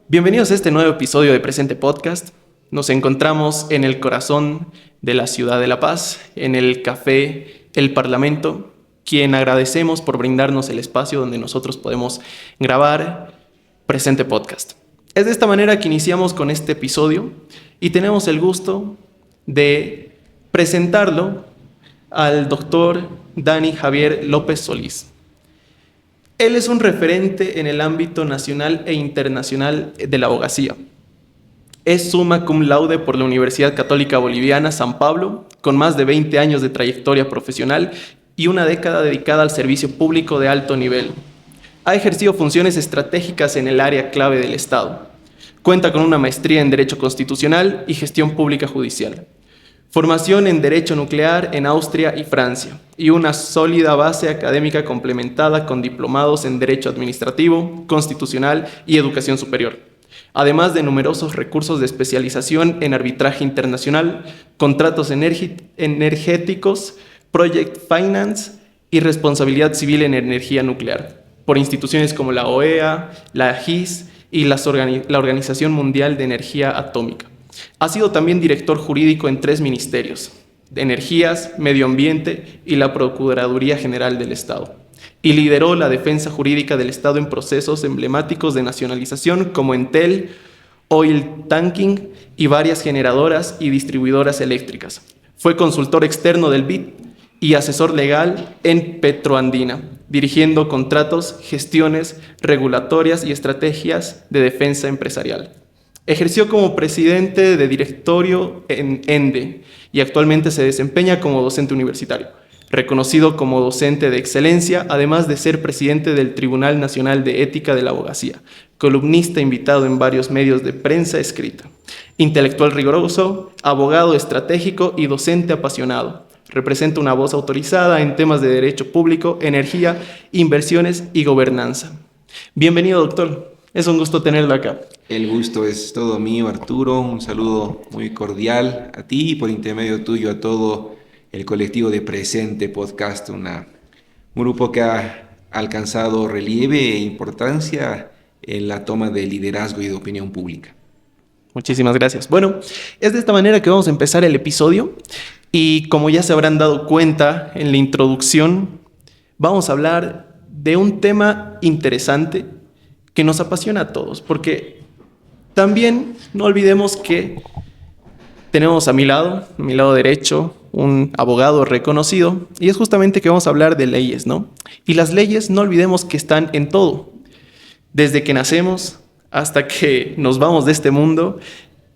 Bienvenidos a este nuevo episodio de Presente Podcast. Nos encontramos en el corazón de la ciudad de La Paz, en el café El Parlamento, quien agradecemos por brindarnos el espacio donde nosotros podemos grabar Presente Podcast. Es de esta manera que iniciamos con este episodio y tenemos el gusto de presentarlo al doctor Dani Javier López Solís. Él es un referente en el ámbito nacional e internacional de la abogacía. Es summa cum laude por la Universidad Católica Boliviana San Pablo, con más de 20 años de trayectoria profesional y una década dedicada al servicio público de alto nivel. Ha ejercido funciones estratégicas en el área clave del Estado. Cuenta con una maestría en Derecho Constitucional y Gestión Pública Judicial. Formación en Derecho Nuclear en Austria y Francia, y una sólida base académica complementada con diplomados en Derecho Administrativo, Constitucional y Educación Superior, además de numerosos recursos de especialización en arbitraje internacional, contratos energéticos, project finance y responsabilidad civil en energía nuclear, por instituciones como la OEA, la GIS y la Organización Mundial de Energía Atómica. Ha sido también director jurídico en 3 ministerios, de Energías, Medio Ambiente y la Procuraduría General del Estado, y lideró la defensa jurídica del Estado en procesos emblemáticos de nacionalización como Entel, Oil Tanking y varias generadoras y distribuidoras eléctricas. Fue consultor externo del BID y asesor legal en Petroandina, dirigiendo contratos, gestiones regulatorias y estrategias de defensa empresarial. Ejerció como presidente de directorio en ENDE y actualmente se desempeña como docente universitario, reconocido como docente de excelencia, además de ser presidente del Tribunal Nacional de Ética de la Abogacía, columnista invitado en varios medios de prensa escrita, intelectual riguroso, abogado estratégico y docente apasionado. Representa una voz autorizada en temas de derecho público, energía, inversiones y gobernanza. Bienvenido, doctor. Es un gusto tenerlo acá. El gusto es todo mío, Arturo. Un saludo muy cordial a ti y por intermedio tuyo a todo el colectivo de Presente Podcast, un grupo que ha alcanzado relieve e importancia en la toma de liderazgo y de opinión pública. Muchísimas gracias. Bueno, es de esta manera que vamos a empezar el episodio y como ya se habrán dado cuenta en la introducción, vamos a hablar de un tema interesante que nos apasiona a todos, porque también no olvidemos que tenemos a mi lado derecho, un abogado reconocido, y es justamente que vamos a hablar de leyes, ¿no? Y las leyes, no olvidemos que están en todo. Desde que nacemos hasta que nos vamos de este mundo,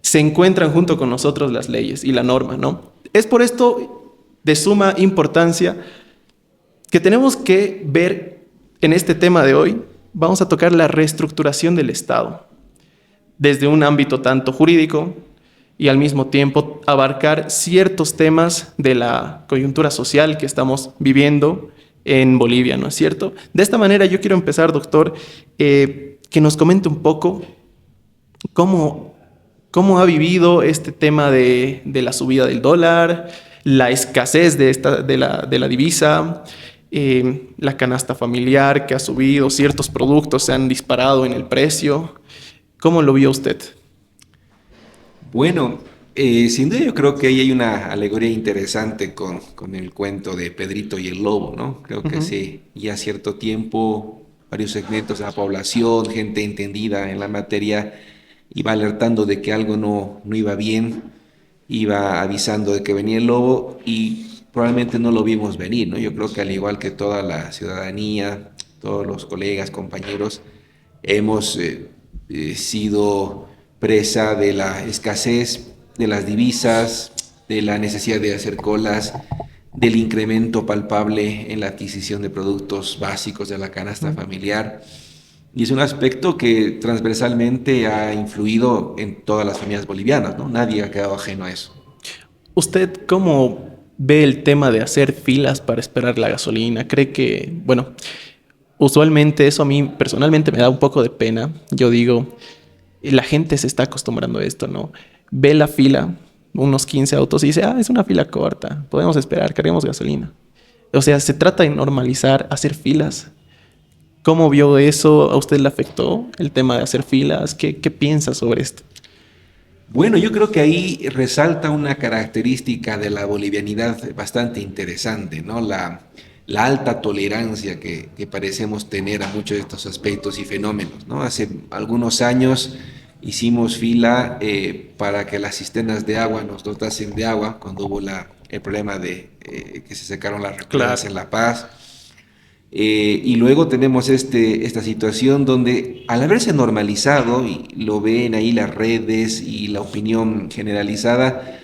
se encuentran junto con nosotros las leyes y la norma, ¿no? Es por esto de suma importancia que tenemos que ver en este tema de hoy. Vamos a tocar la reestructuración del Estado, desde un ámbito tanto jurídico y al mismo tiempo abarcar ciertos temas de la coyuntura social que estamos viviendo en Bolivia, ¿no es cierto? De esta manera yo quiero empezar, doctor, que nos comente un poco cómo ha vivido este tema de la subida del dólar, la escasez de la divisa, la canasta familiar que ha subido, ciertos productos se han disparado en el precio. ¿Cómo lo vio usted? Bueno, sin duda yo creo que ahí hay una alegoría interesante con el cuento de Pedrito y el Lobo, ¿no? Creo que sí, ya cierto tiempo, varios segmentos de la población, gente entendida en la materia, iba alertando de que algo no iba bien, iba avisando de que venía el lobo y probablemente no lo vimos venir, ¿no? Yo creo que al igual que toda la ciudadanía, todos los colegas, compañeros, hemos sido presa de la escasez de las divisas, de la necesidad de hacer colas, del incremento palpable en la adquisición de productos básicos de la canasta familiar. Y es un aspecto que transversalmente ha influido en todas las familias bolivianas, ¿no? Nadie ha quedado ajeno a eso. ¿Usted cómo ve el tema de hacer filas para esperar la gasolina? ¿Cree que, bueno, usualmente eso a mí personalmente me da un poco de pena? Yo digo, la gente se está acostumbrando a esto, ¿no? Ve la fila, unos 15 autos y dice, es una fila corta, podemos esperar, carguemos gasolina. O sea, se trata de normalizar hacer filas. ¿Cómo vio eso? ¿A usted le afectó el tema de hacer filas? ¿Qué piensa sobre esto? Bueno, yo creo que ahí resalta una característica de la bolivianidad bastante interesante, ¿no? La alta tolerancia que parecemos tener a muchos de estos aspectos y fenómenos, ¿no? Hace algunos años hicimos fila para que las cisternas de agua nos dotasen de agua cuando hubo el problema de que se secaron las represas Claro. en La Paz. Y luego tenemos esta situación donde al haberse normalizado, y lo ven ahí las redes y la opinión generalizada,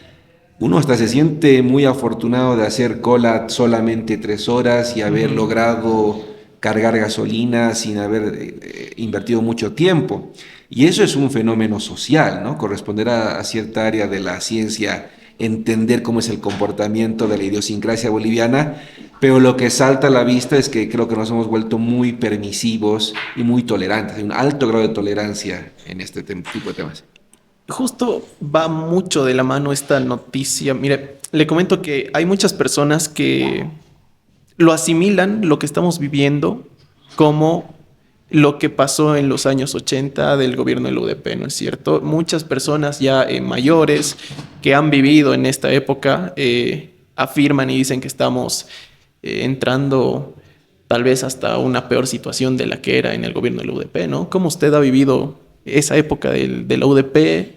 uno hasta se siente muy afortunado de hacer cola solamente 3 horas y haber Ujú. logrado cargar gasolina sin haber invertido mucho tiempo. Y eso es un fenómeno social, ¿no? Corresponderá a cierta área de la ciencia entender cómo es el comportamiento de la idiosincrasia boliviana, pero lo que salta a la vista es que creo que nos hemos vuelto muy permisivos y muy tolerantes. Hay un alto grado de tolerancia en este tipo de temas. Justo va mucho de la mano esta noticia. Mire, le comento que hay muchas personas que lo asimilan, lo que estamos viviendo, como lo que pasó en los años 80 del gobierno del UDP, ¿no es cierto? Muchas personas ya mayores que han vivido en esta época afirman y dicen que estamos entrando tal vez hasta una peor situación de la que era en el gobierno del UDP, ¿no? ¿Cómo usted ha vivido esa época de la UDP?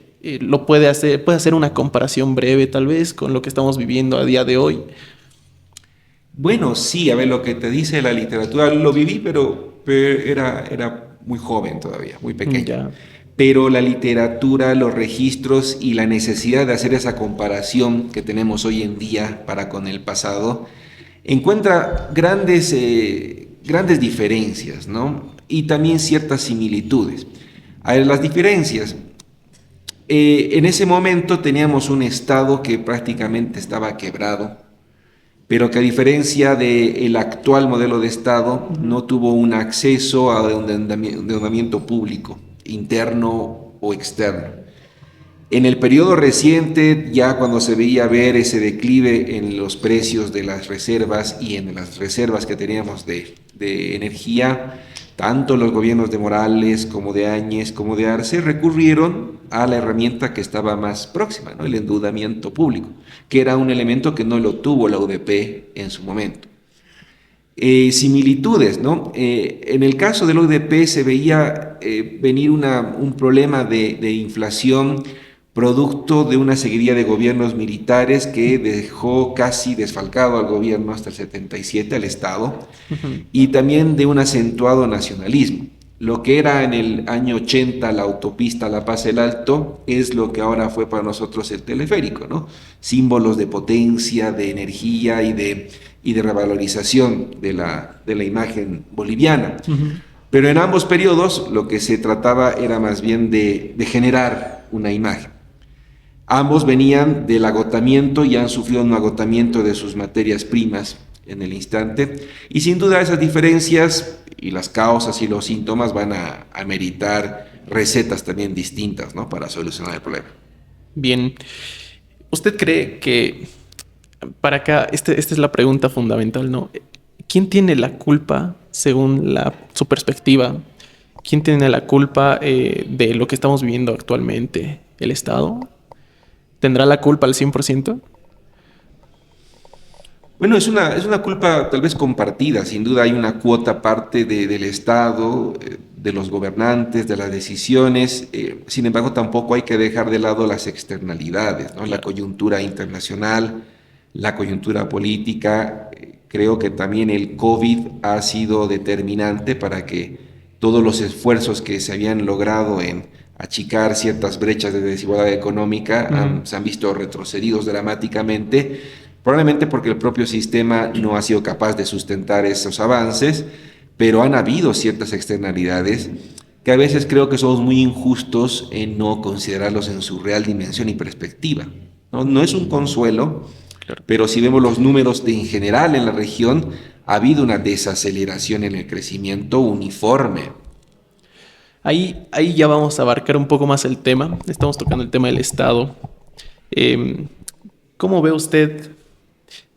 Puede hacer una comparación breve tal vez con lo que estamos viviendo a día de hoy. Bueno, sí, a ver, lo que te dice la literatura, lo viví, pero era muy joven todavía, muy pequeño. Ya. Pero la literatura, los registros y la necesidad de hacer esa comparación que tenemos hoy en día para con el pasado, encuentra grandes diferencias, ¿no? Y también ciertas similitudes. A ver, las diferencias. En ese momento teníamos un Estado que prácticamente estaba quebrado, pero que a diferencia del actual modelo de Estado Ujú. no tuvo un acceso a un endeudamiento público, interno o externo. En el periodo reciente, ya cuando se veía ver ese declive en los precios de las reservas y en las reservas que teníamos de energía, tanto los gobiernos de Morales como de Áñez como de Arce recurrieron a la herramienta que estaba más próxima, ¿no? El endeudamiento público, que era un elemento que no lo tuvo la UDP en su momento. Similitudes, ¿no? En el caso del UDP se veía venir un problema de inflación producto de una seguidilla de gobiernos militares que dejó casi desfalcado al gobierno hasta el 77, al Estado, Ujú. y también de un acentuado nacionalismo. Lo que era en el año 80 la autopista La Paz el Alto es lo que ahora fue para nosotros el teleférico, ¿no? Símbolos de potencia, de energía y de revalorización de la imagen boliviana. Ujú. Pero en ambos periodos lo que se trataba era más bien de generar una imagen. Ambos venían del agotamiento y han sufrido un agotamiento de sus materias primas en el instante. Y sin duda esas diferencias y las causas y los síntomas van a ameritar recetas también distintas, ¿no? Para solucionar el problema. Bien, ¿usted cree que para acá, esta es la pregunta fundamental, ¿no? ¿Quién tiene la culpa, según su perspectiva? ¿Quién tiene la culpa de lo que estamos viviendo actualmente? ¿El Estado? ¿Tendrá la culpa al 100%? Bueno, es una culpa tal vez compartida, sin duda hay una cuota parte del Estado, de los gobernantes, de las decisiones, sin embargo tampoco hay que dejar de lado las externalidades, ¿no? La Claro. coyuntura internacional, la coyuntura política, creo que también el COVID ha sido determinante para que todos los esfuerzos que se habían logrado en achicar ciertas brechas de desigualdad económica Ujú. se han visto retrocedidos dramáticamente, probablemente porque el propio sistema no ha sido capaz de sustentar esos avances, pero han habido ciertas externalidades que a veces creo que somos muy injustos en no considerarlos en su real dimensión y perspectiva. No es un consuelo, Claro. pero si vemos los números en general en la región, ha habido una desaceleración en el crecimiento uniforme. Ahí ya vamos a abarcar un poco más el tema. Estamos tocando el tema del Estado. Eh, ¿Cómo ve usted?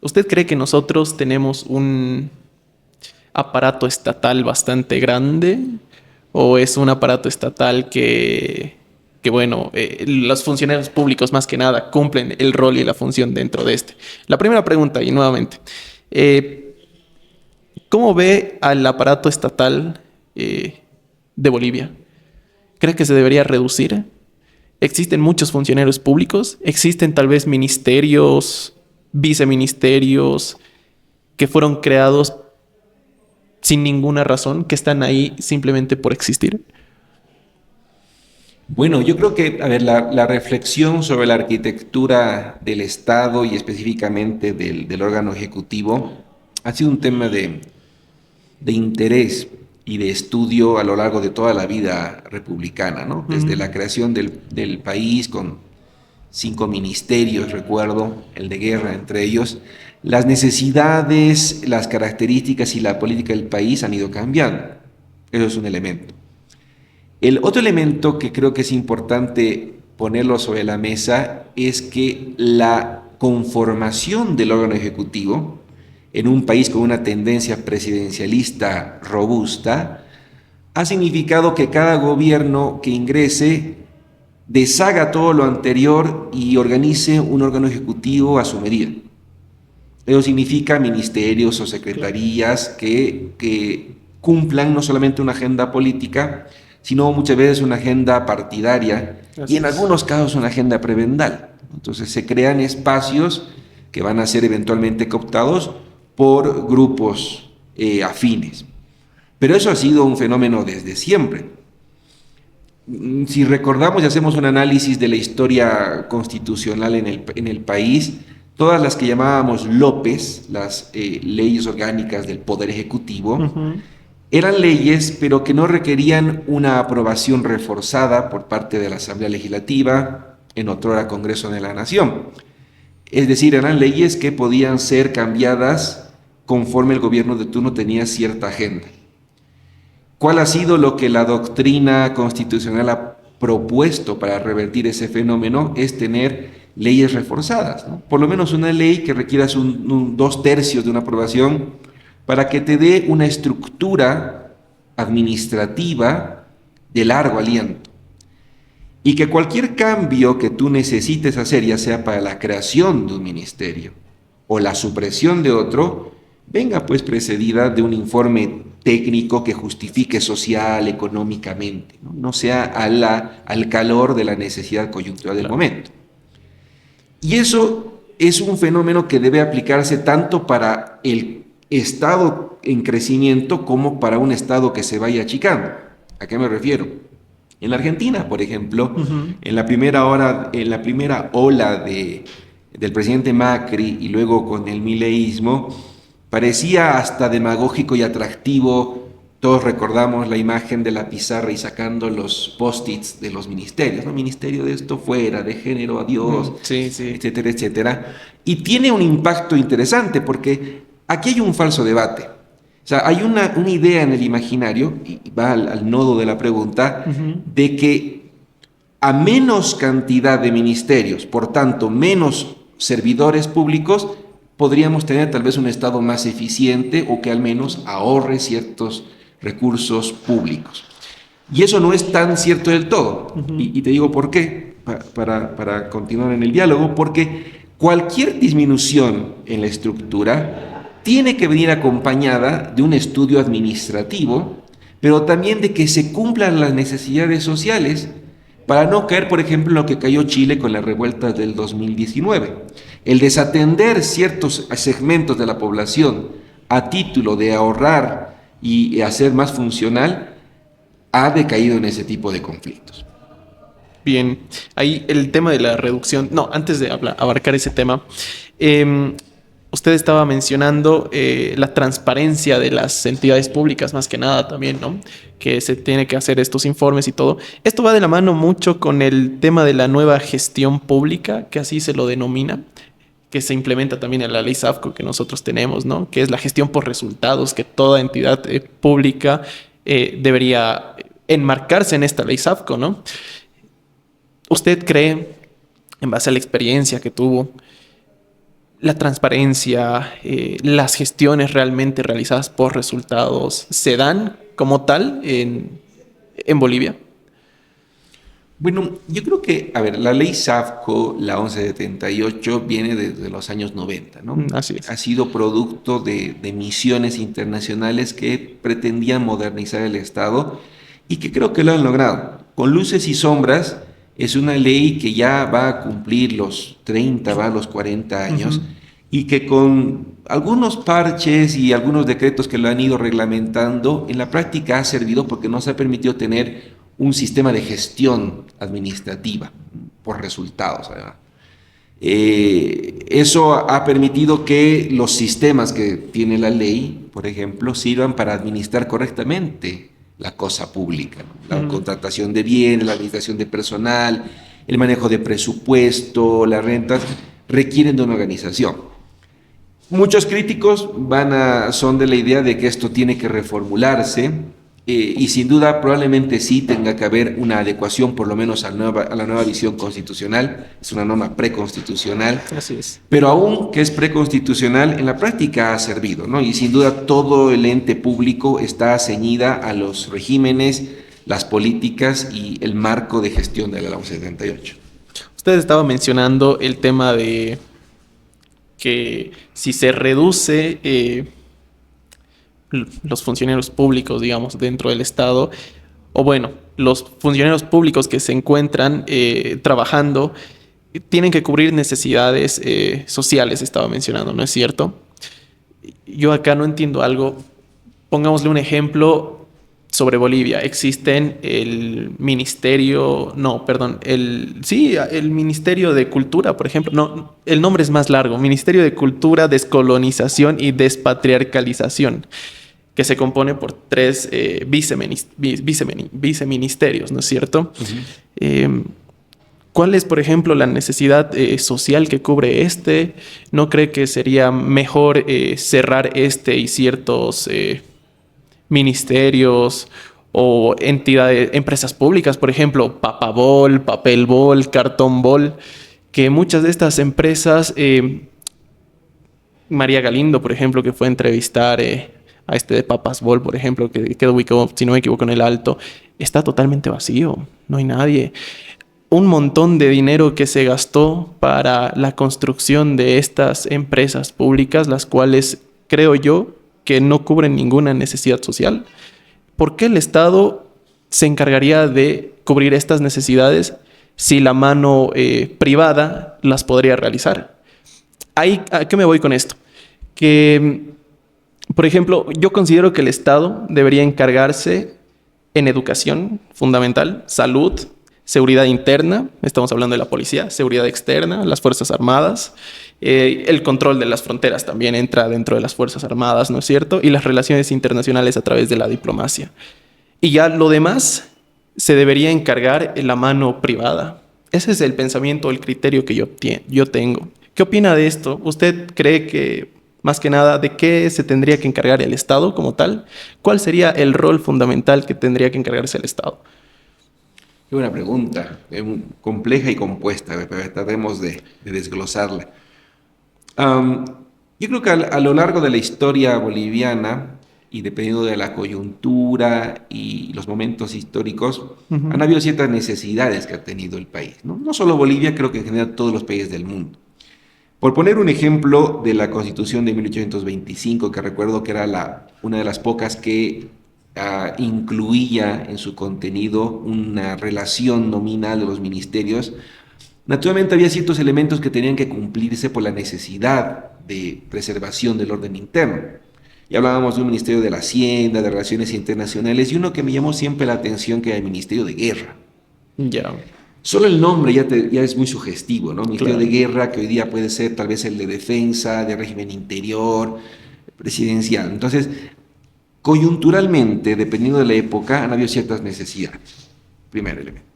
¿Usted cree que nosotros tenemos aparato estatal bastante grande o es un aparato estatal que bueno, los funcionarios públicos más que nada cumplen el rol y la función dentro de este? La primera pregunta, y nuevamente, eh, ¿cómo ve al aparato estatal de Bolivia? ¿Cree que se debería reducir? Existen muchos funcionarios públicos, existen tal vez ministerios, viceministerios que fueron creados sin ninguna razón, que están ahí simplemente por existir. Bueno, yo creo que, a ver, la reflexión sobre la arquitectura del Estado y específicamente del órgano ejecutivo ha sido un tema de interés y de estudio a lo largo de toda la vida republicana, ¿no? Desde la creación del país con 5 ministerios, recuerdo, el de guerra entre ellos, las necesidades, las características y la política del país han ido cambiando. Eso es un elemento. El otro elemento que creo que es importante ponerlo sobre la mesa es que la conformación del órgano ejecutivo en un país con una tendencia presidencialista robusta ha significado que cada gobierno que ingrese deshaga todo lo anterior y organice un órgano ejecutivo a su medida. Eso significa ministerios o secretarías que cumplan no solamente una agenda política, sino muchas veces una agenda partidaria y en algunos casos una agenda prebendal. Entonces se crean espacios que van a ser eventualmente cooptados por grupos afines. Pero eso ha sido un fenómeno desde siempre. Si recordamos y hacemos un análisis de la historia constitucional en el país, todas las que llamábamos López, las leyes orgánicas del Poder Ejecutivo, eran leyes, pero que no requerían una aprobación reforzada por parte de la Asamblea Legislativa, en otrora Congreso de la Nación. Es decir, eran leyes que podían ser cambiadas conforme el gobierno de turno tenía cierta agenda. ¿Cuál ha sido lo que la doctrina constitucional ha propuesto para revertir ese fenómeno? Es tener leyes reforzadas, ¿no? Por lo menos una ley que requiera 2/3 de una aprobación para que te dé una estructura administrativa de largo aliento. Y que cualquier cambio que tú necesites hacer, ya sea para la creación de un ministerio o la supresión de otro, venga pues precedida de un informe técnico que justifique social, económicamente, no sea al calor de la necesidad coyuntural del momento. Y eso es un fenómeno que debe aplicarse tanto para el Estado en crecimiento como para un Estado que se vaya achicando. ¿A qué me refiero? En la Argentina, por ejemplo, en la primera ola del presidente Macri y luego con el mileísmo, parecía hasta demagógico y atractivo. Todos recordamos la imagen de la pizarra y sacando los post-its de los ministerios, ¿no? Ministerio de esto fuera, de género, adiós, etcétera, etcétera. Y tiene un impacto interesante porque aquí hay un falso debate. O sea, hay una idea en el imaginario, y va al nodo de la pregunta, de que a menos cantidad de ministerios, por tanto, menos servidores públicos, podríamos tener tal vez un Estado más eficiente o que al menos ahorre ciertos recursos públicos. Y eso no es tan cierto del todo. Y te digo por qué, para continuar en el diálogo, porque cualquier disminución en la estructura tiene que venir acompañada de un estudio administrativo, pero también de que se cumplan las necesidades sociales para no caer, por ejemplo, en lo que cayó Chile con las revueltas del 2019. El desatender ciertos segmentos de la población a título de ahorrar y hacer más funcional ha decaído en ese tipo de conflictos. Bien, ahí el tema de la reducción. No, antes de abarcar ese tema, usted estaba mencionando la transparencia de las entidades públicas, más que nada también, ¿no? Que se tiene que hacer estos informes y todo. Esto va de la mano mucho con el tema de la nueva gestión pública, que así se lo denomina, que se implementa también en la ley SAFCO que nosotros tenemos, ¿no? Que es la gestión por resultados, que toda entidad pública debería enmarcarse en esta ley SAFCO, ¿no? ¿Usted cree, en base a la experiencia que tuvo, la transparencia, las gestiones realmente realizadas por resultados, ¿se dan como tal en Bolivia? Bueno, yo creo que, a ver, la ley SAFCO, la 1178, viene desde los años 90, ¿no? Así es. Ha sido producto de misiones internacionales que pretendían modernizar el Estado y que creo que lo han logrado. Con luces y sombras, es una ley que ya va a cumplir los 30, va a los 40 años, Ujú. y que con algunos parches y algunos decretos que lo han ido reglamentando, en la práctica ha servido porque nos ha permitido tener un sistema de gestión administrativa por resultados, además. Eso ha permitido que los sistemas que tiene la ley, por ejemplo, sirvan para administrar correctamente la cosa pública, ¿no? La Mm. contratación de bienes, la administración de personal, el manejo de presupuesto, las rentas, requieren de una organización. Muchos críticos son de la idea de que esto tiene que reformularse, y sin duda probablemente sí tenga que haber una adecuación por lo menos a la nueva visión constitucional. Es una norma preconstitucional, Así es. pero aún que es preconstitucional, en la práctica ha servido, ¿no? Y sin duda todo el ente público está ceñida a los regímenes, las políticas y el marco de gestión de la 1178. Usted estaba mencionando el tema de que si se reduce los funcionarios públicos, digamos, dentro del Estado, o bueno, los funcionarios públicos que se encuentran trabajando, tienen que cubrir necesidades sociales, estaba mencionando, ¿no es cierto? Yo acá no entiendo algo. Pongámosle un ejemplo sobre Bolivia. Existen el ministerio, no, perdón, el Ministerio de Cultura, por ejemplo. No, el nombre es más largo. Ministerio de Cultura, Descolonización y Despatriarcalización, que se compone por tres viceministerios, ¿no es cierto? Uh-huh. ¿Cuál es, por ejemplo, la necesidad social que cubre este? ¿No cree que sería mejor cerrar este y ciertos ministerios o entidades, empresas públicas, por ejemplo, Papabol, Papelbol, Cartonbol, que muchas de estas empresas, María Galindo, por ejemplo, que fue a entrevistar a este de Papasbol, por ejemplo, que quedó ubicado, si no me equivoco, en el Alto, está totalmente vacío, no hay nadie. Un montón de dinero que se gastó para la construcción de estas empresas públicas, las cuales creo yo que no cubren ninguna necesidad social. ¿Por qué el Estado se encargaría de cubrir estas necesidades si la mano privada las podría realizar? ¿A qué me voy con esto? Que, por ejemplo, yo considero que el Estado debería encargarse en educación fundamental, salud, seguridad interna, estamos hablando de la policía, seguridad externa, las Fuerzas Armadas, el control de las fronteras también entra dentro de las Fuerzas Armadas, ¿no es cierto? Y las relaciones internacionales a través de la diplomacia. Y ya lo demás se debería encargar en la mano privada. Ese es el pensamiento, el criterio que yo tengo. ¿Qué opina de esto? ¿Usted cree que, más que nada, de qué se tendría que encargar el Estado como tal? ¿Cuál sería el rol fundamental que tendría que encargarse el Estado? Qué buena pregunta, compleja y compuesta, pero tratemos de desglosarla. Yo creo que a lo largo de la historia boliviana, y dependiendo de la coyuntura y los momentos históricos, han habido ciertas necesidades que ha tenido el país, ¿no? No solo Bolivia, creo que en general todos los países del mundo. Por poner un ejemplo de la Constitución de 1825, que recuerdo que era una de las pocas que incluía en su contenido una relación nominal de los ministerios, naturalmente había ciertos elementos que tenían que cumplirse por la necesidad de preservación del orden interno. Y hablábamos de un Ministerio de la Hacienda, de Relaciones Internacionales, y uno que me llamó siempre la atención, que era el Ministerio de Guerra. Ya. Solo el nombre ya es muy sugestivo, ¿no? Ministerio Claro. de Guerra, que hoy día puede ser tal vez el de Defensa, de Régimen Interior, presidencial. Entonces, coyunturalmente, dependiendo de la época, han habido ciertas necesidades. Primer elemento.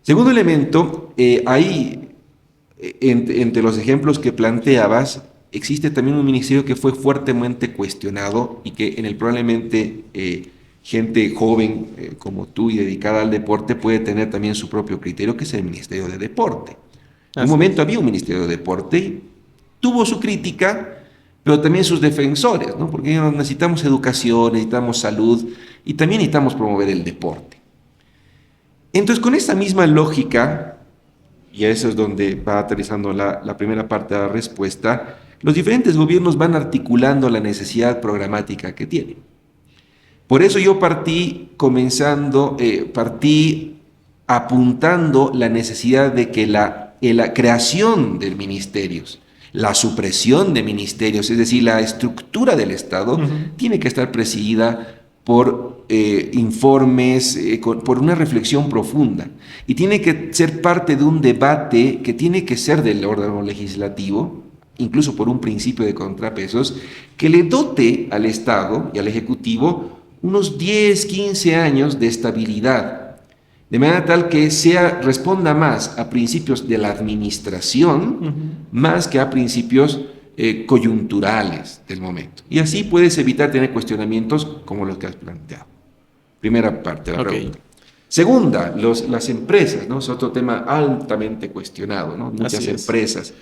Segundo elemento, entre los ejemplos que planteabas, existe también un ministerio que fue fuertemente cuestionado y que en el probablemente gente joven como tú y dedicada al deporte puede tener también su propio criterio, que es el Ministerio de Deporte. En un momento había un Ministerio de Deporte tuvo su crítica, pero también sus defensores, ¿no? Porque necesitamos educación, necesitamos salud y también necesitamos promover el deporte. Entonces, con esta misma lógica, y eso es donde va aterrizando la primera parte de la respuesta, los diferentes gobiernos van articulando la necesidad programática que tienen. Por eso yo partí apuntando la necesidad de que la creación de ministerios, la supresión de ministerios, es decir, la estructura del Estado, tiene que estar presidida por informes, por una reflexión profunda. Y tiene que ser parte de un debate que tiene que ser del órgano legislativo, incluso por un principio de contrapesos, que le dote al Estado y al Ejecutivo unos 10, 15 años de estabilidad, de manera tal que responda más a principios de la administración, más que a principios coyunturales del momento. Y así puedes evitar tener cuestionamientos como los que has planteado. Primera parte de la pregunta. Segunda, las empresas, ¿no? Es otro tema altamente cuestionado, ¿no? Muchas empresas.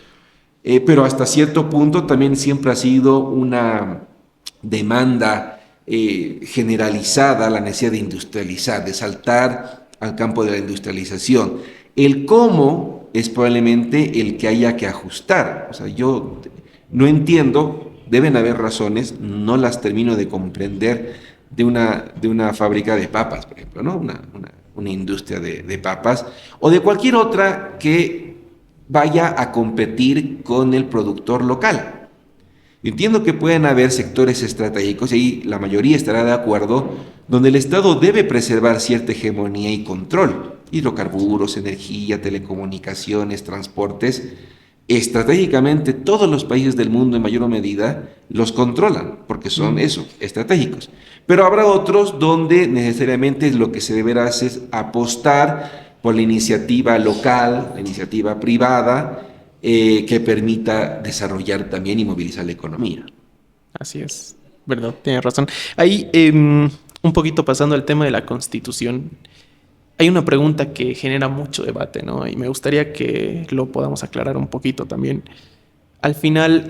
Pero hasta cierto punto también siempre ha sido una demanda generalizada la necesidad de industrializar, de saltar al campo de la industrialización. El cómo es probablemente el que haya que ajustar. O sea, yo no entiendo, deben haber razones, no las termino de comprender de una fábrica de papas, por ejemplo, ¿no? Una industria de papas, o de cualquier otra que vaya a competir con el productor local. Entiendo que pueden haber sectores estratégicos, y ahí la mayoría estará de acuerdo, donde el Estado debe preservar cierta hegemonía y control. Hidrocarburos, energía, telecomunicaciones, transportes. Estratégicamente, todos los países del mundo en mayor medida los controlan, porque son estratégicos. Pero habrá otros donde necesariamente lo que se deberá hacer es apostar por la iniciativa local, la iniciativa privada, que permita desarrollar también y movilizar la economía. Así es, verdad, tienes razón. Ahí, un poquito pasando al tema de la Constitución, hay una pregunta que genera mucho debate, ¿no? Y me gustaría que lo podamos aclarar un poquito también. Al final,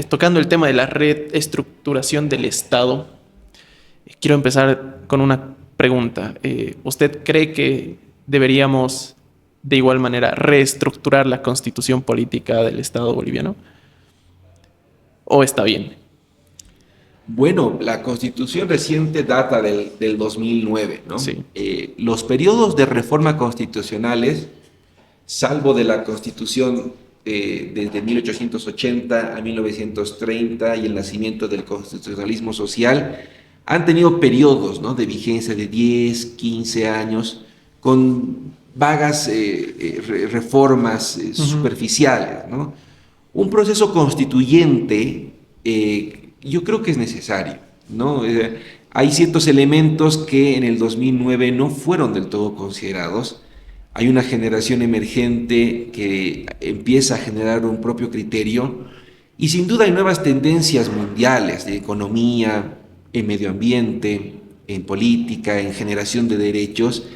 tocando el tema de la reestructuración del Estado, quiero empezar con una pregunta. ¿Usted cree que deberíamos de igual manera reestructurar la constitución política del Estado boliviano? ¿O está bien? Bueno, la constitución reciente data del 2009, ¿no? Sí. Los periodos de reforma constitucionales, salvo de la constitución desde 1880 a 1930 y el nacimiento del constitucionalismo social, han tenido periodos, ¿no?, de vigencia de 10, 15 años, con vagas reformas superficiales, ¿no? Un proceso constituyente yo creo que es necesario, ¿no? Hay ciertos elementos que en el 2009 no fueron del todo considerados. Hay una generación emergente que empieza a generar un propio criterio y sin duda hay nuevas tendencias mundiales de economía, en medio ambiente, en política, en generación de derechos,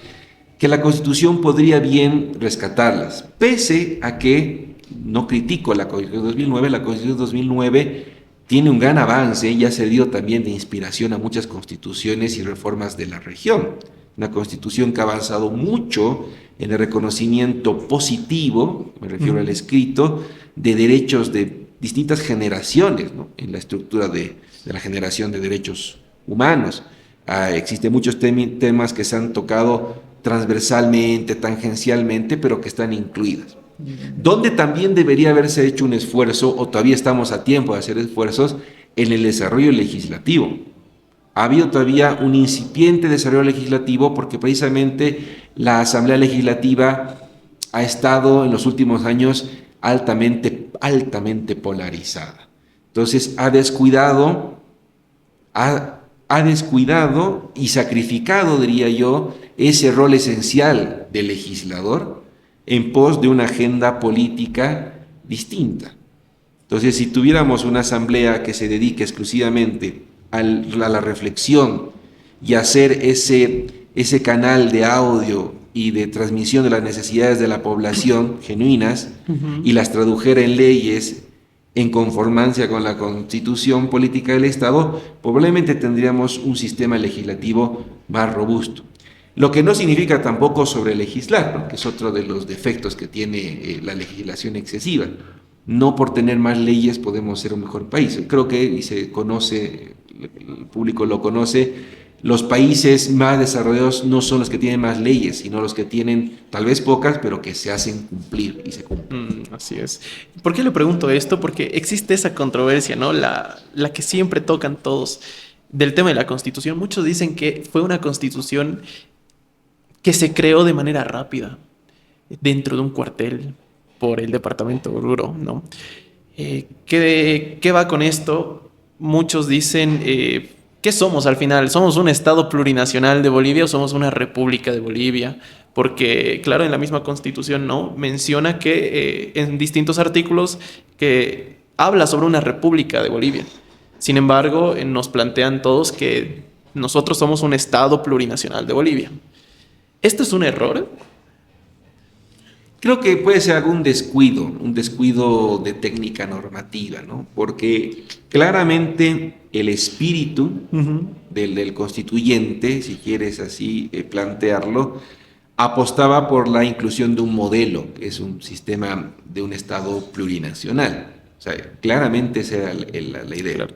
que la Constitución podría bien rescatarlas, pese a que no critico la Constitución 2009, la Constitución 2009 tiene un gran avance y ha servido también de inspiración a muchas constituciones y reformas de la región. Una constitución que ha avanzado mucho en el reconocimiento positivo, me refiero al escrito, de derechos de distintas generaciones, ¿no?, en la estructura de la generación de derechos humanos. Existen muchos temas que se han tocado transversalmente, tangencialmente, pero que están incluidas. Donde también debería haberse hecho un esfuerzo, o todavía estamos a tiempo de hacer esfuerzos, en el desarrollo legislativo. Ha habido todavía un incipiente desarrollo legislativo porque precisamente la Asamblea Legislativa ha estado en los últimos años altamente polarizada. Entonces ha descuidado y sacrificado, diría yo, ese rol esencial del legislador en pos de una agenda política distinta. Entonces, si tuviéramos una asamblea que se dedique exclusivamente a la reflexión y a hacer ese canal de audio y de transmisión de las necesidades de la población genuinas, y las tradujera en leyes en conformancia con la constitución política del Estado, probablemente tendríamos un sistema legislativo más robusto. Lo que no significa tampoco sobrelegislar, ¿no? Que es otro de los defectos que tiene la legislación excesiva. No por tener más leyes podemos ser un mejor país. Creo que, y se conoce, el público lo conoce, los países más desarrollados no son los que tienen más leyes, sino los que tienen tal vez pocas, pero que se hacen cumplir y se cumplen. Así es. ¿Por qué le pregunto esto? Porque existe esa controversia, ¿no? La que siempre tocan todos del tema de la Constitución. Muchos dicen que fue una Constitución que se creó de manera rápida dentro de un cuartel por el departamento Oruro, ¿no? ¿Qué va con esto? Muchos dicen, ¿qué somos al final? ¿Somos un Estado plurinacional de Bolivia o somos una República de Bolivia? Porque, claro, en la misma Constitución, ¿no? Menciona que en distintos artículos que habla sobre una República de Bolivia. Sin embargo, nos plantean todos que nosotros somos un Estado plurinacional de Bolivia. ¿Esto es un error? Creo que puede ser algún descuido, un descuido de técnica normativa, ¿no? Porque claramente el espíritu del constituyente, si quieres así plantearlo, apostaba por la inclusión de un modelo, que es un sistema de un Estado plurinacional. O sea, claramente esa era la idea. Claro.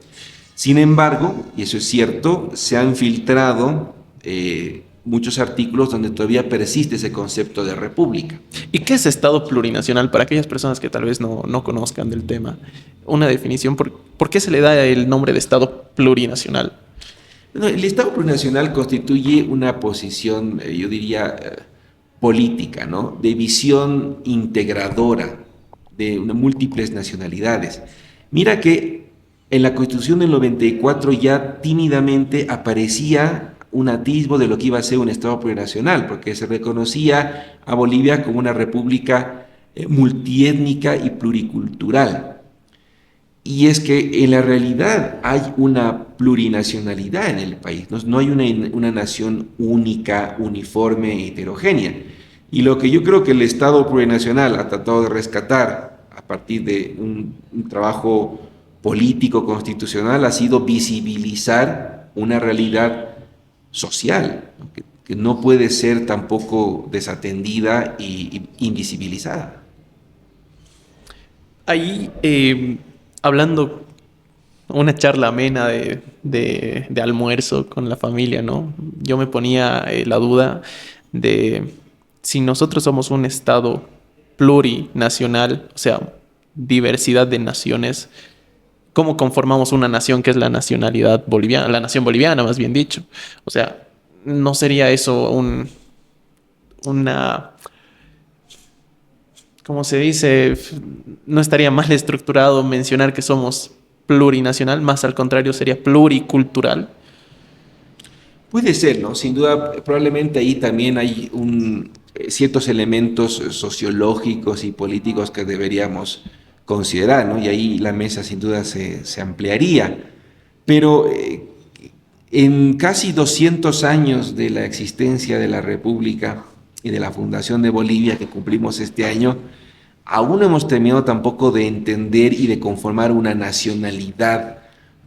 Sin embargo, y eso es cierto, se han filtrado muchos artículos donde todavía persiste ese concepto de república. ¿Y qué es Estado plurinacional? Para aquellas personas que tal vez no conozcan del tema, una definición, ¿por qué se le da el nombre de Estado plurinacional? No, el Estado plurinacional constituye una posición, yo diría, política, ¿no? De visión integradora de múltiples nacionalidades. Mira que en la Constitución del 94 ya tímidamente aparecía un atisbo de lo que iba a ser un Estado plurinacional, porque se reconocía a Bolivia como una república multiétnica y pluricultural. Y es que en la realidad hay una plurinacionalidad en el país, no hay una nación única, uniforme, heterogénea. Y lo que yo creo que el Estado plurinacional ha tratado de rescatar a partir de un trabajo político constitucional ha sido visibilizar una realidad social, ¿no? Que no puede ser tampoco desatendida y invisibilizada. Ahí, hablando una charla amena de almuerzo con la familia, ¿no? Yo me ponía la duda de si nosotros somos un Estado plurinacional, o sea, diversidad de naciones, ¿cómo conformamos una nación que es la nacionalidad boliviana, la nación boliviana, más bien dicho? O sea, ¿no sería eso una, ¿cómo se dice? No estaría mal estructurado mencionar que somos plurinacional, más al contrario sería pluricultural. Puede ser, ¿no? Sin duda, probablemente ahí también hay ciertos elementos sociológicos y políticos que deberíamos considerar, ¿no? Y ahí la mesa sin duda se ampliaría. Pero en casi 200 años de la existencia de la República y de la fundación de Bolivia que cumplimos este año, aún no hemos terminado tampoco de entender y de conformar una nacionalidad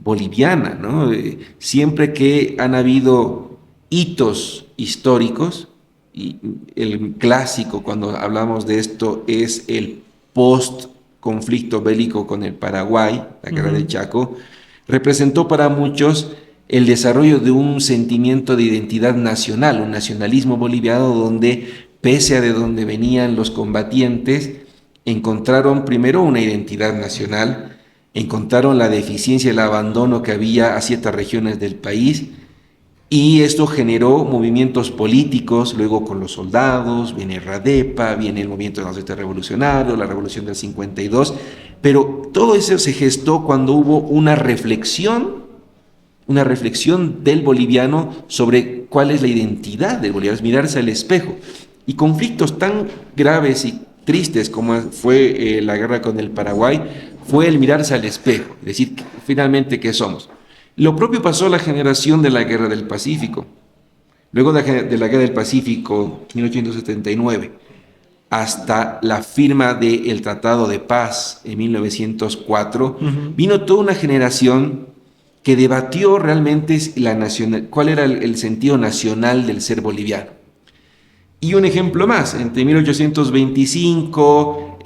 boliviana, ¿no? Siempre que han habido hitos históricos, y el clásico cuando hablamos de esto es el post-conflicto bélico con el Paraguay, la guerra del Chaco, representó para muchos el desarrollo de un sentimiento de identidad nacional, un nacionalismo boliviano donde, pese a de donde venían los combatientes, encontraron primero una identidad nacional, encontraron la deficiencia y el abandono que había a ciertas regiones del país, y esto generó movimientos políticos, luego con los soldados, viene Radepa, viene el movimiento revolucionario, la revolución del 52, pero todo eso se gestó cuando hubo una reflexión del boliviano sobre cuál es la identidad del boliviano, es mirarse al espejo. Y conflictos tan graves y tristes como fue la guerra con el Paraguay, fue el mirarse al espejo, es decir, finalmente, ¿qué somos? Lo propio pasó a la generación de la Guerra del Pacífico. Luego de la Guerra del Pacífico, 1879, hasta la firma del Tratado de Paz en 1904, vino toda una generación que debatió realmente cuál era el sentido nacional del ser boliviano. Y un ejemplo más, entre 1825,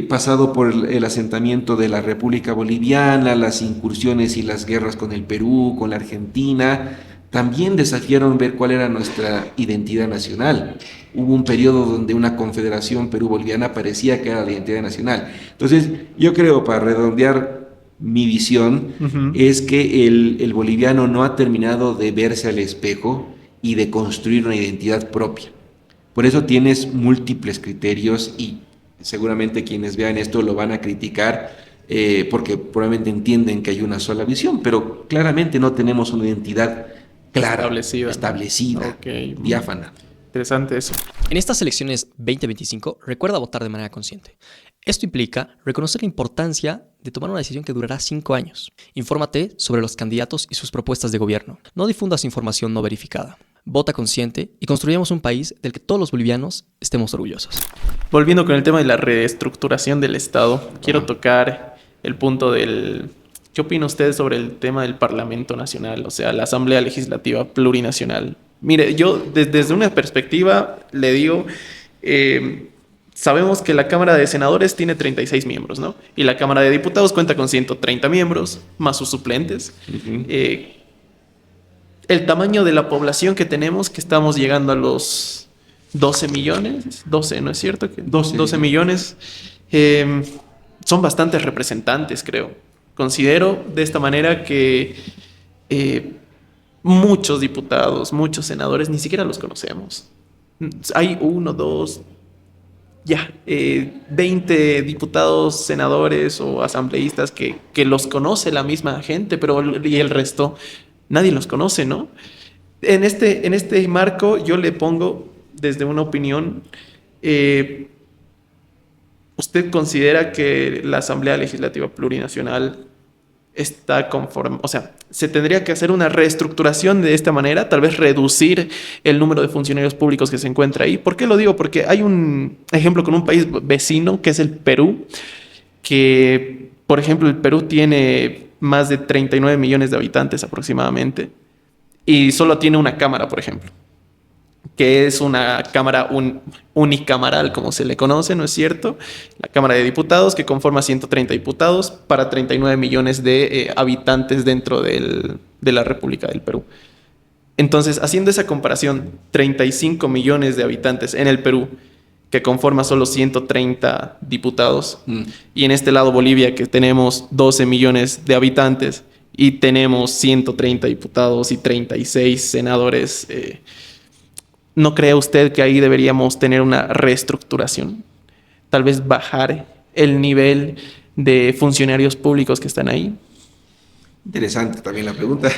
pasado por el asentamiento de la República Boliviana, las incursiones y las guerras con el Perú, con la Argentina, también desafiaron ver cuál era nuestra identidad nacional. Hubo un periodo donde una confederación Perú-Boliviana parecía que era la identidad nacional. Entonces, yo creo, para redondear mi visión, es que el boliviano no ha terminado de verse al espejo y de construir una identidad propia. Por eso tienes múltiples criterios y seguramente quienes vean esto lo van a criticar porque probablemente entienden que hay una sola visión, pero claramente no tenemos una identidad clara, establecida, diáfana. Interesante eso. En estas elecciones 2025, recuerda votar de manera consciente. Esto implica reconocer la importancia de tomar una decisión que durará 5 años. Infórmate sobre los candidatos y sus propuestas de gobierno. No difundas información no verificada. Vota consciente y construyamos un país del que todos los bolivianos estemos orgullosos. Volviendo con el tema de la reestructuración del Estado, quiero tocar el punto del... ¿Qué opina usted sobre el tema del Parlamento Nacional? O sea, la Asamblea Legislativa Plurinacional. Mire, yo desde una perspectiva le digo... sabemos que la Cámara de Senadores tiene 36 miembros, ¿no? Y la Cámara de Diputados cuenta con 130 miembros, más sus suplentes. El tamaño de la población que tenemos, que estamos llegando a los 12 millones, 12, ¿no es cierto? 12 millones, son bastantes representantes, creo. Considero de esta manera que muchos diputados, muchos senadores, ni siquiera los conocemos. Hay 1, 2... 20 diputados, senadores o asambleístas que los conoce la misma gente, pero y el resto nadie los conoce, ¿no? En este marco yo le pongo desde una opinión, ¿usted considera que la Asamblea Legislativa Plurinacional está conforme? O sea, se tendría que hacer una reestructuración de esta manera, tal vez reducir el número de funcionarios públicos que se encuentra ahí. ¿Por qué lo digo? Porque hay un ejemplo con un país vecino, que es el Perú, que, por ejemplo, el Perú tiene más de 39 millones de habitantes aproximadamente, y solo tiene una cámara, por ejemplo, que es una cámara unicameral, como se le conoce, ¿no es cierto? La Cámara de Diputados, que conforma 130 diputados para 39 millones de habitantes dentro de la República del Perú. Entonces, haciendo esa comparación, 35 millones de habitantes en el Perú, que conforma solo 130 diputados, y en este lado Bolivia, que tenemos 12 millones de habitantes, y tenemos 130 diputados y 36 senadores, ¿no cree usted que ahí deberíamos tener una reestructuración? Tal vez bajar el nivel de funcionarios públicos que están ahí. Interesante también la pregunta.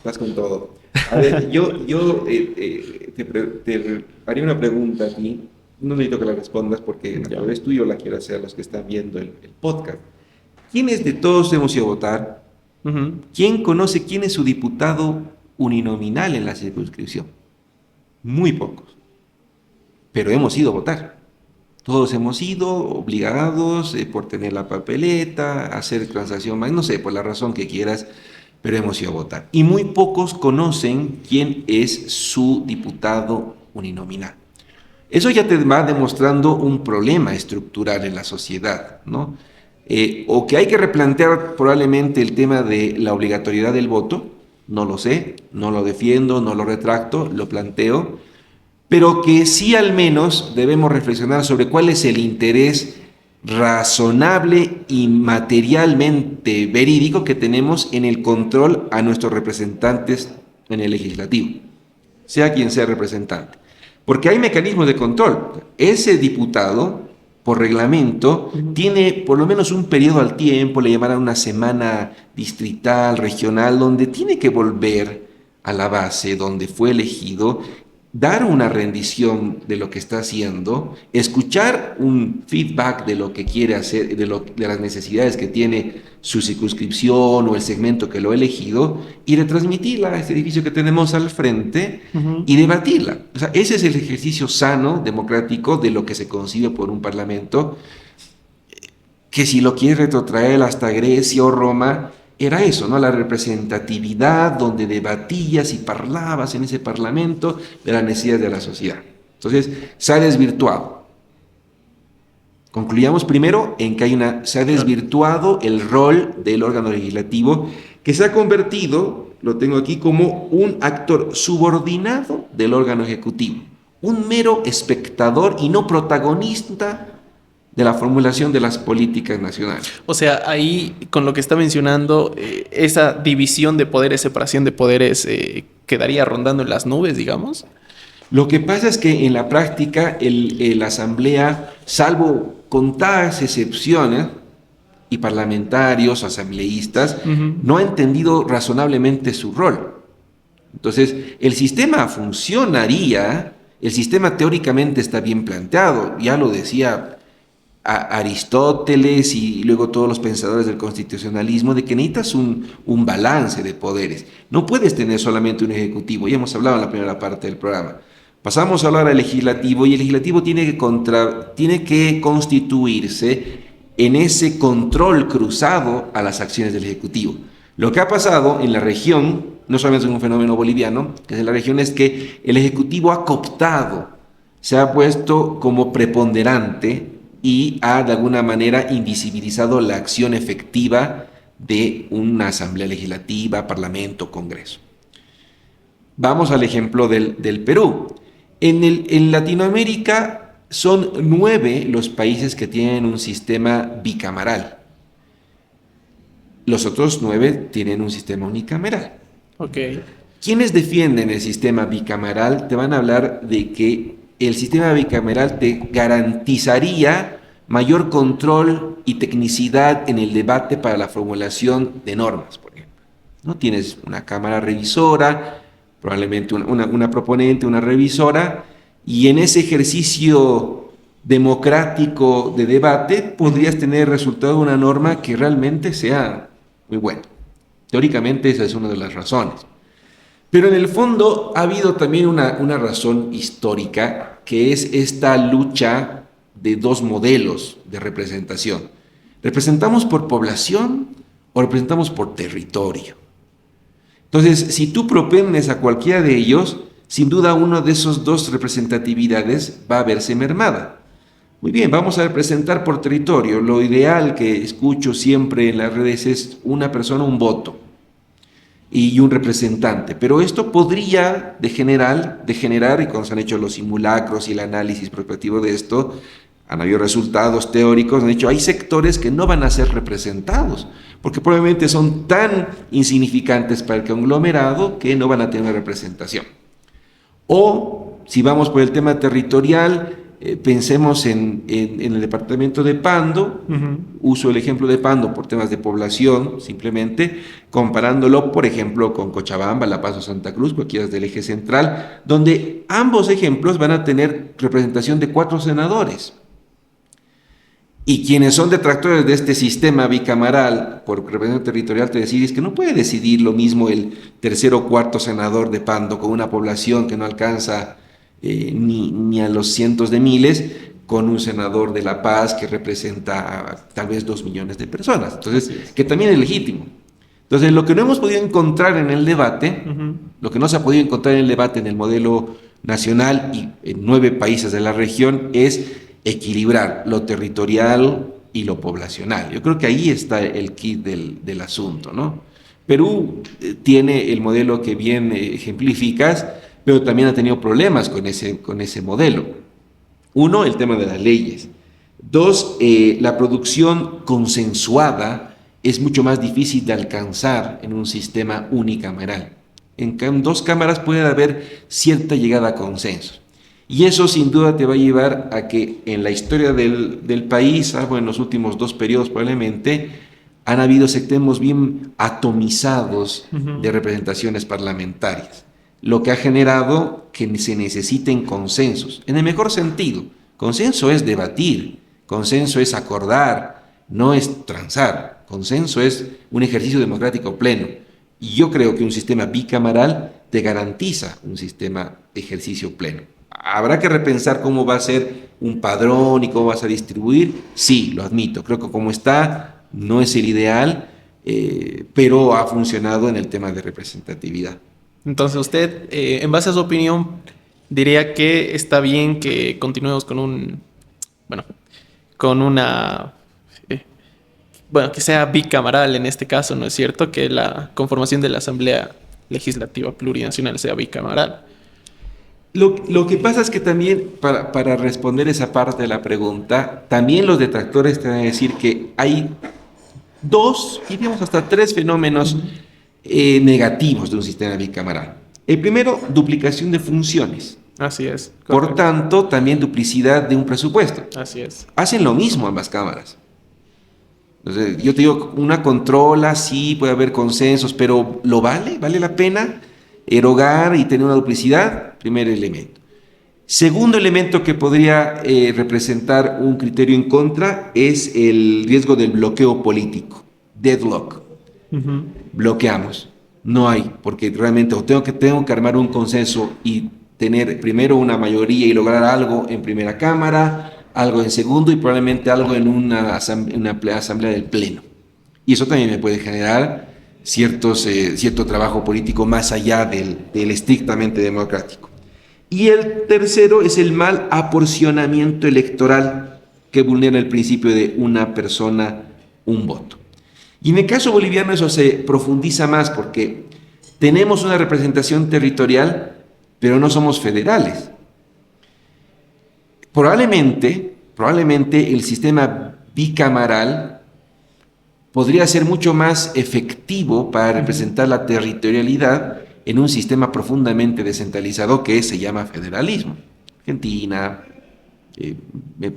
Vas con todo. A ver, yo te haría una pregunta aquí. No necesito que la respondas porque a través tuyo la quiero hacer a los que están viendo el podcast. ¿Quiénes de todos hemos ido a votar? ¿Quién conoce quién es su diputado uninominal en la circunscripción? Muy pocos, pero hemos ido a votar. Todos hemos ido obligados por tener la papeleta, hacer transacción, no sé, por la razón que quieras, pero hemos ido a votar. Y muy pocos conocen quién es su diputado uninominal. Eso ya te va demostrando un problema estructural en la sociedad, ¿no? O que hay que replantear probablemente el tema de la obligatoriedad del voto. No lo sé, no lo defiendo, no lo retracto, lo planteo, pero que sí al menos debemos reflexionar sobre cuál es el interés razonable y materialmente verídico que tenemos en el control a nuestros representantes en el legislativo, sea quien sea representante. Porque hay mecanismos de control. Ese diputado, por reglamento, tiene por lo menos un periodo al tiempo, le llamarán una semana distrital, regional, donde tiene que volver a la base donde fue elegido, dar una rendición de lo que está haciendo, escuchar un feedback de lo que quiere hacer, de las necesidades que tiene su circunscripción o el segmento que lo ha elegido, y retransmitirla a este edificio que tenemos al frente y debatirla. O sea, ese es el ejercicio sano, democrático, de lo que se concibe por un parlamento, que si lo quieres retrotraer hasta Grecia o Roma, era eso, ¿no? La representatividad donde debatías y parlabas en ese parlamento de las necesidades de la sociedad. Entonces, se ha desvirtuado. Concluyamos primero en que se ha desvirtuado el rol del órgano legislativo, que se ha convertido, lo tengo aquí, como un actor subordinado del órgano ejecutivo, un mero espectador y no protagonista de la formulación de las políticas nacionales. O sea, ahí con lo que está mencionando, esa división de poderes, separación de poderes, quedaría rondando en las nubes, digamos. Lo que pasa es que en la práctica la Asamblea, salvo contadas excepciones, y parlamentarios, asambleístas, no ha entendido razonablemente su rol. Entonces, el sistema funcionaría, el sistema teóricamente está bien planteado, ya lo decía Aristóteles y luego todos los pensadores del constitucionalismo, de que necesitas un balance de poderes. No puedes tener solamente un ejecutivo, ya hemos hablado en la primera parte del programa. Pasamos a hablar del legislativo, y el legislativo tiene que constituirse en ese control cruzado a las acciones del ejecutivo. Lo que ha pasado en la región, no solamente es un fenómeno boliviano, que es en la región, es que el ejecutivo ha cooptado, se ha puesto como preponderante y ha de alguna manera invisibilizado la acción efectiva de una asamblea legislativa, parlamento, congreso. Vamos al ejemplo del Perú. En Latinoamérica son 9 los países que tienen un sistema bicameral. Los otros 9 tienen un sistema unicameral. Okay. Quienes defienden el sistema bicameral te van a hablar de que el sistema bicameral te garantizaría mayor control y tecnicidad en el debate para la formulación de normas, por ejemplo. ¿No? Tienes una cámara revisora, probablemente una proponente, una revisora, y en ese ejercicio democrático de debate podrías tener resultado una norma que realmente sea muy buena. Teóricamente esa es una de las razones. Pero en el fondo ha habido también una razón histórica, que es esta lucha de 2 modelos de representación. ¿Representamos por población o representamos por territorio? Entonces, si tú propendes a cualquiera de ellos, sin duda uno de esos 2 representatividades va a verse mermada. Muy bien, vamos a representar por territorio. Lo ideal que escucho siempre en las redes es una persona, un voto y un representante, pero esto podría degenerar, y cuando se han hecho los simulacros y el análisis prospectivo de esto, han habido resultados teóricos, han dicho, hay sectores que no van a ser representados, porque probablemente son tan insignificantes para el conglomerado que no van a tener representación. O, si vamos por el tema territorial, pensemos en el departamento de Pando, uso el ejemplo de Pando por temas de población, simplemente, comparándolo, por ejemplo, con Cochabamba, La Paz o Santa Cruz, cualquiera del eje central, donde ambos ejemplos van a tener representación de 4 senadores. Y quienes son detractores de este sistema bicameral por representación territorial te deciden que no puede decidir lo mismo el tercer o cuarto senador de Pando con una población que no alcanza ni a los cientos de miles, con un senador de La Paz que representa tal vez 2 millones de personas. Entonces, que también es legítimo. Entonces, lo que no hemos podido encontrar en el debate, lo que no se ha podido encontrar en el debate en el modelo nacional y en 9 países de la región es equilibrar lo territorial y lo poblacional. Yo creo que ahí está el kit del asunto, ¿no? Perú tiene el modelo que bien ejemplificas, pero también ha tenido problemas con ese modelo. 1, el tema de las leyes. 2, la producción consensuada es mucho más difícil de alcanzar en un sistema unicameral. En 2 cámaras puede haber cierta llegada a consenso. Y eso sin duda te va a llevar a que en la historia del país, salvo en los últimos 2 periodos probablemente, han habido sectemos bien atomizados de representaciones parlamentarias. lo que ha generado que se necesiten consensos. En el mejor sentido, consenso es debatir, consenso es acordar, no es transar. Consenso es un ejercicio democrático pleno. Y yo creo que un sistema bicameral te garantiza un sistema de ejercicio pleno. ¿Habrá que repensar cómo va a ser un padrón y cómo vas a distribuir? Sí, lo admito. Creo que como está no es el ideal, pero ha funcionado en el tema de representatividad. Entonces usted, en base a su opinión, diría que está bien que continuemos con una, que sea bicameral en este caso, ¿no es cierto? Que la conformación de la Asamblea Legislativa Plurinacional sea bicameral. Lo que pasa es que también, para responder esa parte de la pregunta, también los detractores te van a decir que hay dos, y digamos hasta tres fenómenos negativos de un sistema bicameral. El primero, duplicación de funciones. Así es. Por Correcto. tanto, también duplicidad de un presupuesto. Así es. Hacen lo mismo ambas cámaras. Entonces, yo te digo, una controla, sí, puede haber consensos, pero ¿lo vale? ¿Vale la pena erogar y tener una duplicidad? Primer elemento. Segundo elemento que podría representar un criterio en contra es el riesgo del bloqueo político, deadlock. Bloqueamos. No hay, porque realmente tengo que armar un consenso y tener primero una mayoría y lograr algo en primera cámara, algo en segundo y probablemente algo en una asamblea del pleno. Y eso también me puede generar cierto trabajo político más allá del estrictamente democrático. Y el tercero es el mal aporcionamiento electoral que vulnera el principio de una persona, un voto. Y en el caso boliviano eso se profundiza más porque tenemos una representación territorial, pero no somos federales. Probablemente el sistema bicameral podría ser mucho más efectivo para representar la territorialidad en un sistema profundamente descentralizado que se llama federalismo. Argentina,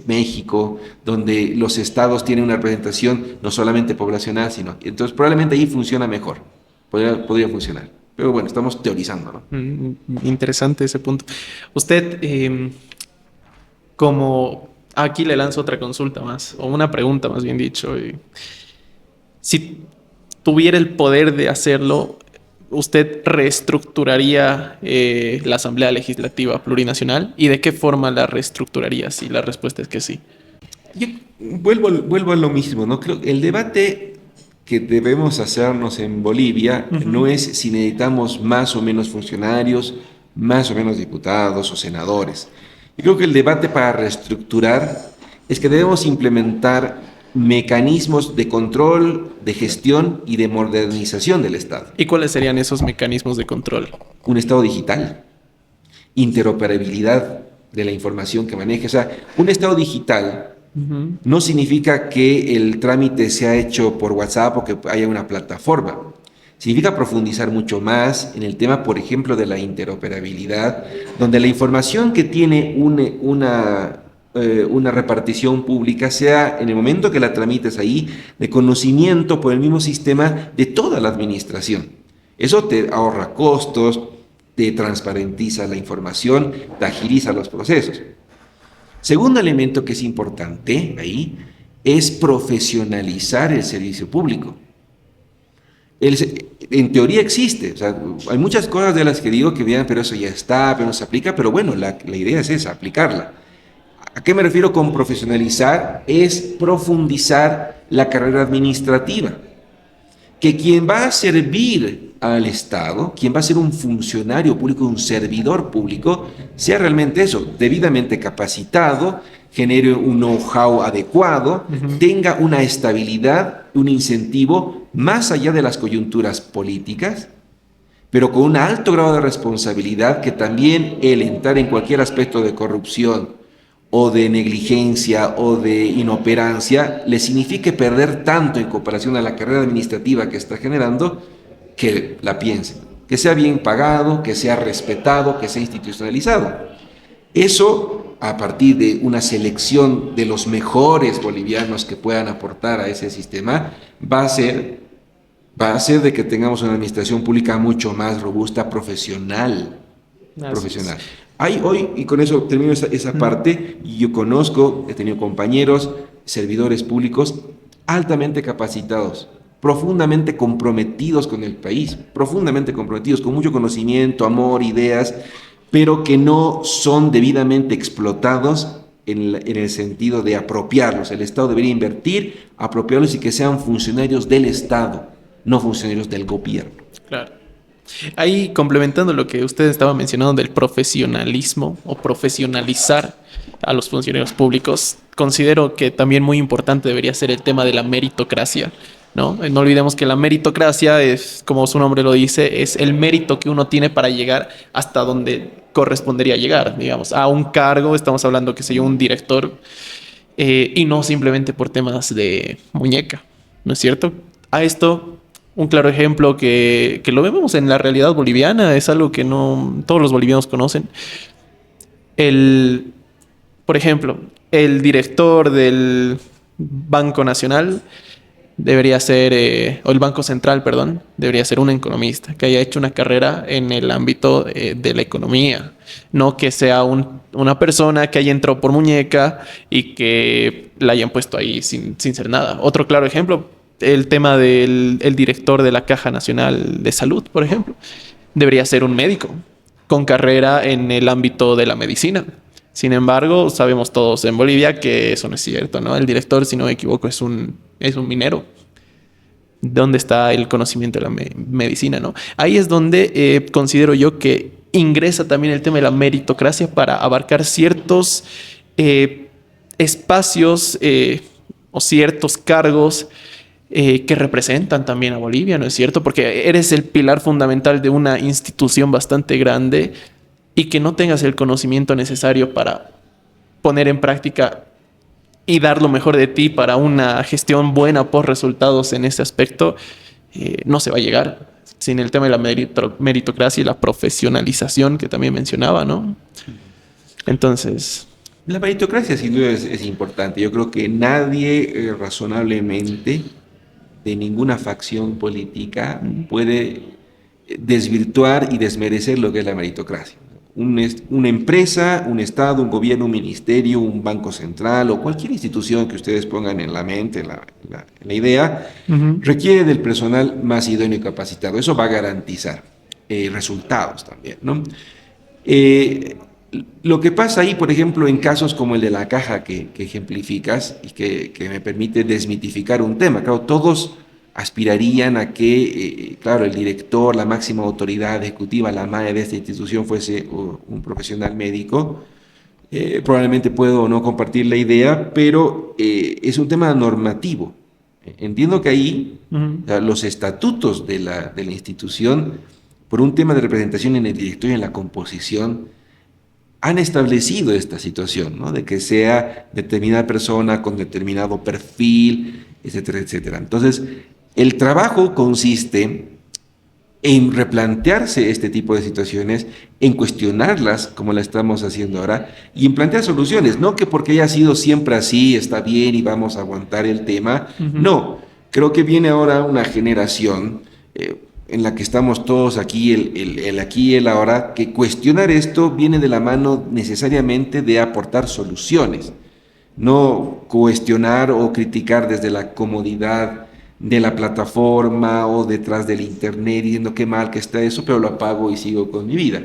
México, donde los estados tienen una representación no solamente poblacional, sino... Entonces probablemente ahí funciona mejor, podría funcionar. Pero bueno, estamos teorizando, ¿no? Interesante ese punto. Usted, aquí le lanzo otra consulta más, o una pregunta más bien dicho. Si tuviera el poder de hacerlo, ¿usted reestructuraría la Asamblea Legislativa Plurinacional? ¿Y de qué forma la reestructuraría? Si la respuesta es que sí. Yo vuelvo a lo mismo, ¿no? Creo que el debate que debemos hacernos en Bolivia no es si necesitamos más o menos funcionarios, más o menos diputados o senadores. Yo creo que el debate para reestructurar es que debemos implementar mecanismos de control, de gestión y de modernización del Estado. ¿Y cuáles serían esos mecanismos de control? Un Estado digital, interoperabilidad de la información que maneje. O sea, un Estado digital no significa que el trámite sea hecho por WhatsApp o que haya una plataforma. Significa profundizar mucho más en el tema, por ejemplo, de la interoperabilidad, donde la información que tiene una repartición pública sea, en el momento que la tramites ahí, de conocimiento por el mismo sistema de toda la administración. Eso te ahorra costos, te transparentiza la información, te agiliza los procesos. Segundo elemento que es importante ahí es profesionalizar el servicio público. En teoría existe, o sea, hay muchas cosas de las que digo que vean, pero eso ya está, pero no se aplica, pero bueno, la idea es esa, aplicarla. ¿A qué me refiero con profesionalizar? Es profundizar la carrera administrativa. Que quien va a servir al Estado, quien va a ser un funcionario público, un servidor público, sea realmente eso, debidamente capacitado, genere un know-how adecuado, tenga una estabilidad, un incentivo más allá de las coyunturas políticas, pero con un alto grado de responsabilidad que también el entrar en cualquier aspecto de corrupción o de negligencia o de inoperancia le signifique perder tanto en comparación a la carrera administrativa que está generando, que la piensen, que sea bien pagado, que sea respetado, que sea institucionalizado. Eso, a partir de una selección de los mejores bolivianos que puedan aportar a ese sistema, va a ser va a hacer de que tengamos una administración pública mucho más robusta, profesional. Profesional. Hay hoy, y con eso termino esa parte, y yo conozco, he tenido compañeros, servidores públicos altamente capacitados, profundamente comprometidos con el país, profundamente comprometidos, con mucho conocimiento, amor, ideas, pero que no son debidamente explotados en el sentido de apropiarlos. El Estado debería invertir, apropiarlos y que sean funcionarios del Estado, no funcionarios del gobierno. Claro. Ahí, complementando lo que usted estaba mencionando del profesionalismo o profesionalizar a los funcionarios públicos, considero que también muy importante debería ser el tema de la meritocracia, ¿no? No olvidemos que la meritocracia es, como su nombre lo dice, es el mérito que uno tiene para llegar hasta donde correspondería llegar, digamos, a un cargo, estamos hablando, que sé un director, y no simplemente por temas de muñeca, ¿no es cierto? A esto... Un claro ejemplo que lo vemos en la realidad boliviana, es algo que no todos los bolivianos conocen. Por ejemplo, el director del Banco Nacional debería ser, o el Banco Central, perdón, debería ser un economista que haya hecho una carrera en el ámbito de la economía. No que sea una persona que haya entrado por muñeca y que la hayan puesto ahí sin ser nada. Otro claro ejemplo, el tema del director de la Caja Nacional de Salud, por ejemplo, debería ser un médico con carrera en el ámbito de la medicina. Sin embargo, sabemos todos en Bolivia que eso no es cierto, ¿no? El director, si no me equivoco, es un minero. ¿Dónde está el conocimiento de la medicina, no? Ahí es donde considero yo que ingresa también el tema de la meritocracia para abarcar ciertos espacios o ciertos cargos que representan también a Bolivia, ¿no es cierto? Porque eres el pilar fundamental de una institución bastante grande y que no tengas el conocimiento necesario para poner en práctica y dar lo mejor de ti para una gestión buena por resultados en ese aspecto, no se va a llegar. Sin el tema de la meritocracia y la profesionalización que también mencionaba, ¿no? Entonces... La meritocracia sin duda es importante. Yo creo que nadie razonablemente de ninguna facción política puede desvirtuar y desmerecer lo que es la meritocracia. Una empresa, un Estado, un gobierno, un ministerio, un banco central o cualquier institución que ustedes pongan en la mente, en la idea, requiere del personal más idóneo y capacitado. Eso va a garantizar resultados también, ¿no? Lo que pasa ahí, por ejemplo, en casos como el de la caja que ejemplificas y que me permite desmitificar un tema. Claro, todos aspirarían a que, claro, el director, la máxima autoridad ejecutiva, la MAE de esta institución fuese un profesional médico. Probablemente puedo o no compartir la idea, pero es un tema normativo. Entiendo que ahí los estatutos de la institución, por un tema de representación en el directorio y en la composición, han establecido esta situación, ¿no? De que sea determinada persona con determinado perfil, etcétera, etcétera. Entonces, el trabajo consiste en replantearse este tipo de situaciones, en cuestionarlas, como la estamos haciendo ahora, y en plantear soluciones. No que porque haya sido siempre así, está bien y vamos a aguantar el tema. No, creo que viene ahora una generación en la que estamos todos aquí, el aquí y el ahora, que cuestionar esto viene de la mano necesariamente de aportar soluciones, no cuestionar o criticar desde la comodidad de la plataforma o detrás del internet diciendo qué mal que está eso, pero lo apago y sigo con mi vida.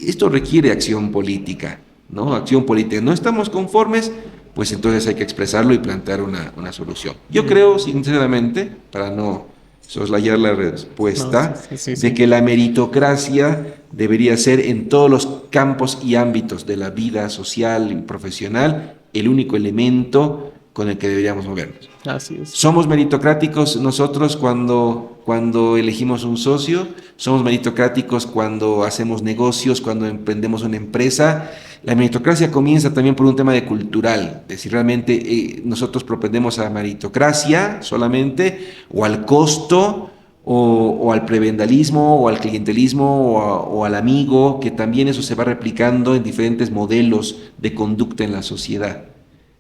Esto requiere acción política, ¿no? Acción política. ¿No estamos conformes? Pues entonces hay que expresarlo y plantear una solución. Yo creo, sinceramente, para no soslayar la respuesta, de que la meritocracia debería ser en todos los campos y ámbitos de la vida social y profesional el único elemento con el que deberíamos movernos. Así es. Somos meritocráticos nosotros cuando elegimos un socio, somos meritocráticos cuando hacemos negocios, cuando emprendemos una empresa. La meritocracia comienza también por un tema de cultural, de si realmente nosotros propendemos a meritocracia solamente, o al costo, o al prebendalismo, o al clientelismo, o al amigo, que también eso se va replicando en diferentes modelos de conducta en la sociedad.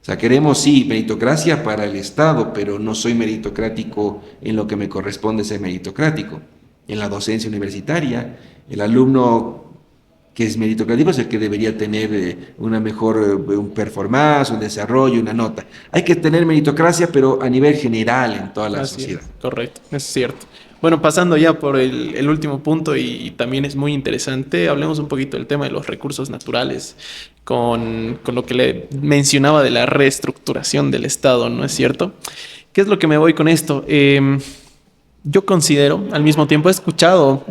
sea, queremos, sí, meritocracia para el Estado, pero no soy meritocrático en lo que me corresponde ser meritocrático. En la docencia universitaria, el alumno que es meritocrático es el que debería tener una mejor un performance, un desarrollo, una nota. Hay que tener meritocracia, pero a nivel general en toda la Así sociedad. es, correcto, es cierto. Bueno, pasando ya por el último punto y también es muy interesante, hablemos un poquito del tema de los recursos naturales, con lo que le mencionaba de la reestructuración del Estado, ¿no es cierto? ¿Qué es lo que me voy con esto? Yo considero, al mismo tiempo he escuchado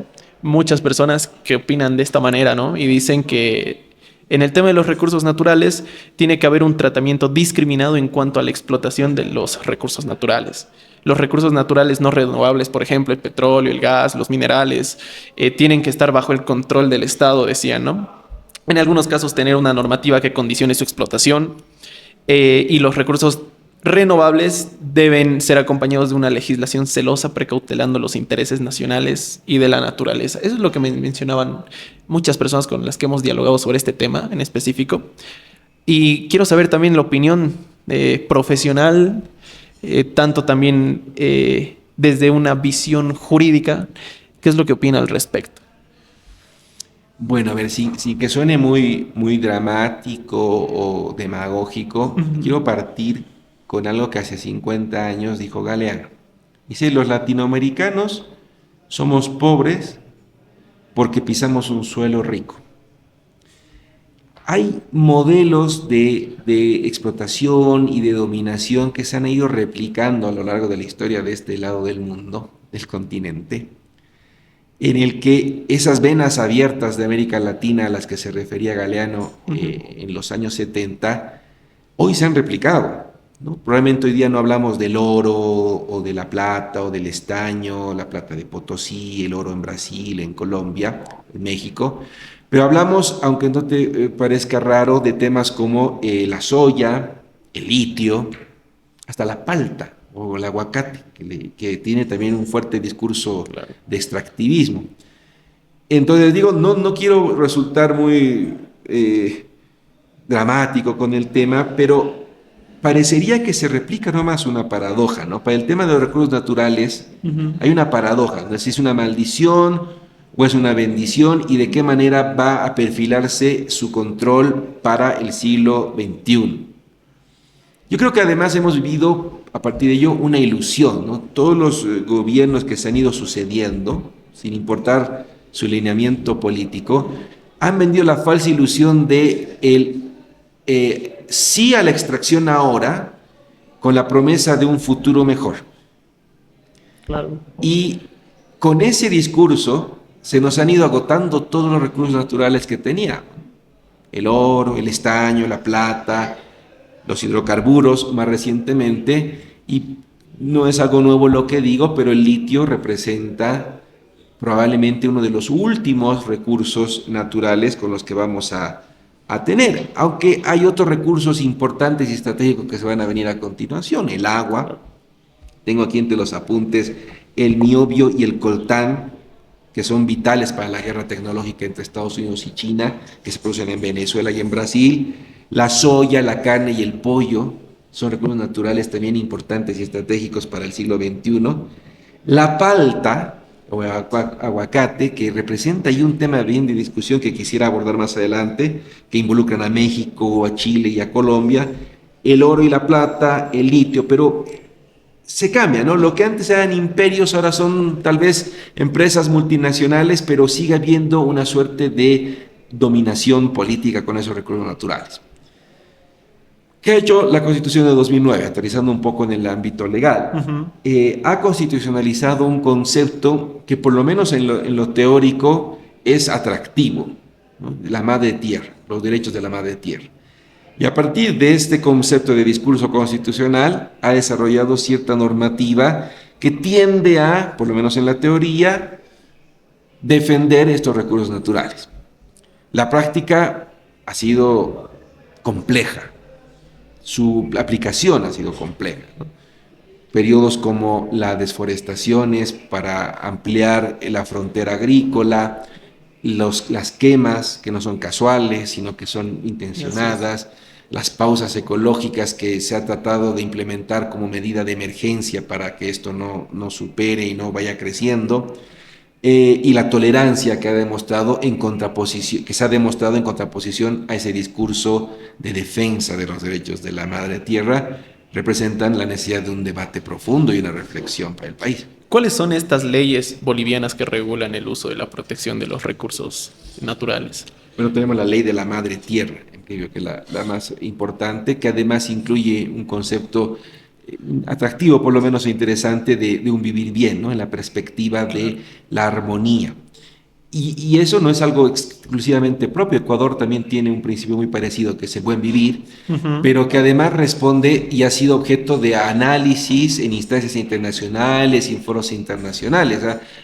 muchas personas que opinan de esta manera, ¿no? Y dicen que en el tema de los recursos naturales tiene que haber un tratamiento discriminado en cuanto a la explotación de los recursos naturales. Los recursos naturales no renovables, por ejemplo, el petróleo, el gas, los minerales, tienen que estar bajo el control del Estado, decían, ¿no? En algunos casos tener una normativa que condicione su explotación y los recursos renovables deben ser acompañados de una legislación celosa precautelando los intereses nacionales y de la naturaleza. Eso es lo que me mencionaban muchas personas con las que hemos dialogado sobre este tema en específico. Y quiero saber también la opinión profesional, tanto también desde una visión jurídica, ¿qué es lo que opina al respecto? Bueno, a ver, sin que suene muy dramático o demagógico, quiero partir con algo que hace 50 años dijo Galeano. Dice, los latinoamericanos somos pobres porque pisamos un suelo rico. Hay modelos de explotación y de dominación que se han ido replicando a lo largo de la historia de este lado del mundo, del continente, en el que esas venas abiertas de América Latina a las que se refería Galeano en los años 70, hoy se han replicado, ¿no? Probablemente hoy día no hablamos del oro o de la plata o del estaño, la plata de Potosí, el oro en Brasil, en Colombia, en México, pero hablamos, aunque no te parezca raro, de temas como la soya, el litio, hasta la palta o el aguacate, que tiene también un fuerte discurso de extractivismo. Entonces digo, no quiero resultar muy dramático con el tema, pero parecería que se replica nomás una paradoja, ¿no? Para el tema de los recursos naturales hay una paradoja, no sé si es una maldición o es una bendición y de qué manera va a perfilarse su control para el siglo XXI. Yo creo que además hemos vivido a partir de ello una ilusión, ¿no? Todos los gobiernos que se han ido sucediendo, sin importar su lineamiento político, han vendido la falsa ilusión de sí a la extracción ahora, con la promesa de un futuro mejor. Claro. Y con ese discurso se nos han ido agotando todos los recursos naturales que teníamos. El oro, el estaño, la plata, los hidrocarburos más recientemente, y no es algo nuevo lo que digo, pero el litio representa probablemente uno de los últimos recursos naturales con los que vamos a tener, aunque hay otros recursos importantes y estratégicos que se van a venir a continuación, el agua, tengo aquí entre los apuntes el niobio y el coltán, que son vitales para la guerra tecnológica entre Estados Unidos y China, que se producen en Venezuela y en Brasil, la soya, la carne y el pollo son recursos naturales también importantes y estratégicos para el siglo XXI, la palta, o aguacate, que representa ahí un tema bien de discusión que quisiera abordar más adelante, que involucran a México, a Chile y a Colombia, el oro y la plata, el litio, pero se cambia, ¿no? Lo que antes eran imperios ahora son tal vez empresas multinacionales, pero sigue habiendo una suerte de dominación política con esos recursos naturales. ¿Qué ha hecho la Constitución de 2009? Aterrizando un poco en el ámbito legal. Ha constitucionalizado un concepto que por lo menos en lo teórico es atractivo, ¿no? La madre tierra, los derechos de la madre tierra. Y a partir de este concepto de discurso constitucional ha desarrollado cierta normativa que tiende a, por lo menos en la teoría, defender estos recursos naturales. La práctica ha sido compleja. Su aplicación ha sido compleja, ¿no? Periodos como las desforestaciones para ampliar la frontera agrícola, las quemas que no son casuales, sino que son intencionadas, las pausas ecológicas que se ha tratado de implementar como medida de emergencia para que esto no supere y no vaya creciendo, y la tolerancia que que se ha demostrado en contraposición a ese discurso de defensa de los derechos de la madre tierra, representan la necesidad de un debate profundo y una reflexión para el país. ¿Cuáles son estas leyes bolivianas que regulan el uso de la protección de los recursos naturales? Bueno, tenemos la ley de la madre tierra, creo que es la más importante, que además incluye un concepto atractivo, por lo menos interesante, de un vivir bien, ¿no? En la perspectiva de la armonía. Y eso no es algo exclusivamente propio. Ecuador también tiene un principio muy parecido, que es el buen vivir, pero que además responde y ha sido objeto de análisis en instancias internacionales y en foros internacionales.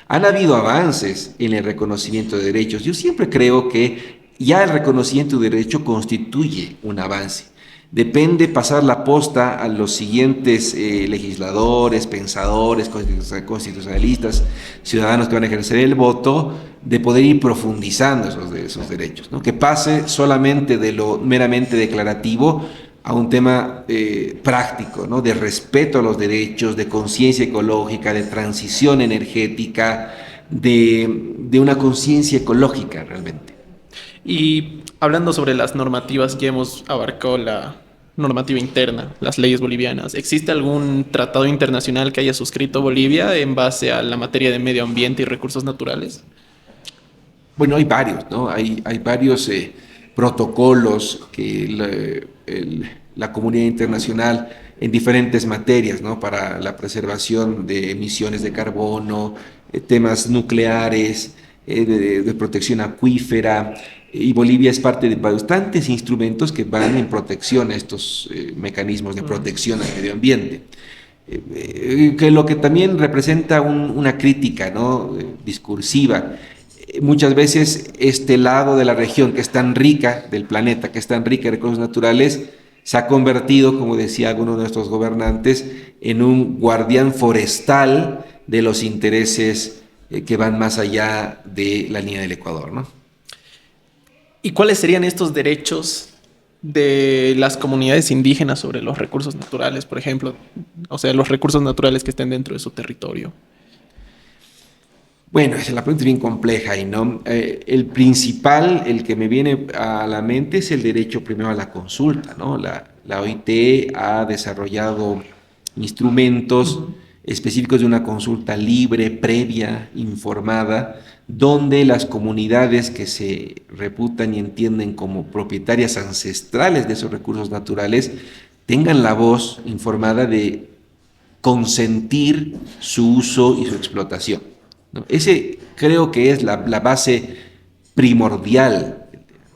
Han habido avances en el reconocimiento de derechos. Yo siempre creo que ya el reconocimiento de derecho constituye un avance. Depende pasar la posta a los siguientes legisladores, pensadores, constitucionalistas, ciudadanos que van a ejercer el voto, de poder ir profundizando esos derechos, ¿no? Que pase solamente de lo meramente declarativo a un tema práctico, ¿no? De respeto a los derechos, de conciencia ecológica, de transición energética, de una conciencia ecológica realmente. Y hablando sobre las normativas, ya hemos abarcado la normativa interna, las leyes bolivianas. ¿Existe algún tratado internacional que haya suscrito Bolivia en base a la materia de medio ambiente y recursos naturales? Bueno, hay varios, ¿no? Hay varios protocolos que la comunidad internacional en diferentes materias, ¿no? Para la preservación de emisiones de carbono, temas nucleares, de protección acuífera, y Bolivia es parte de bastantes instrumentos que van en protección a estos mecanismos de protección al medio ambiente. Que lo que también representa una crítica, ¿no? Discursiva. Muchas veces este lado de la región que es tan rica, del planeta, que es tan rica en recursos naturales, se ha convertido, como decía alguno de nuestros gobernantes, en un guardián forestal de los intereses que van más allá de la línea del Ecuador, ¿no? ¿Y cuáles serían estos derechos de las comunidades indígenas sobre los recursos naturales, por ejemplo? O sea, los recursos naturales que estén dentro de su territorio. Bueno, la pregunta es bien compleja y no. El principal, el que me viene a la mente es el derecho primero a la consulta, ¿no? La OIT ha desarrollado instrumentos específicos de una consulta libre, previa, informada, donde las comunidades que se reputan y entienden como propietarias ancestrales de esos recursos naturales tengan la voz informada de consentir su uso y su explotación, ¿no? Ese creo que es la base primordial,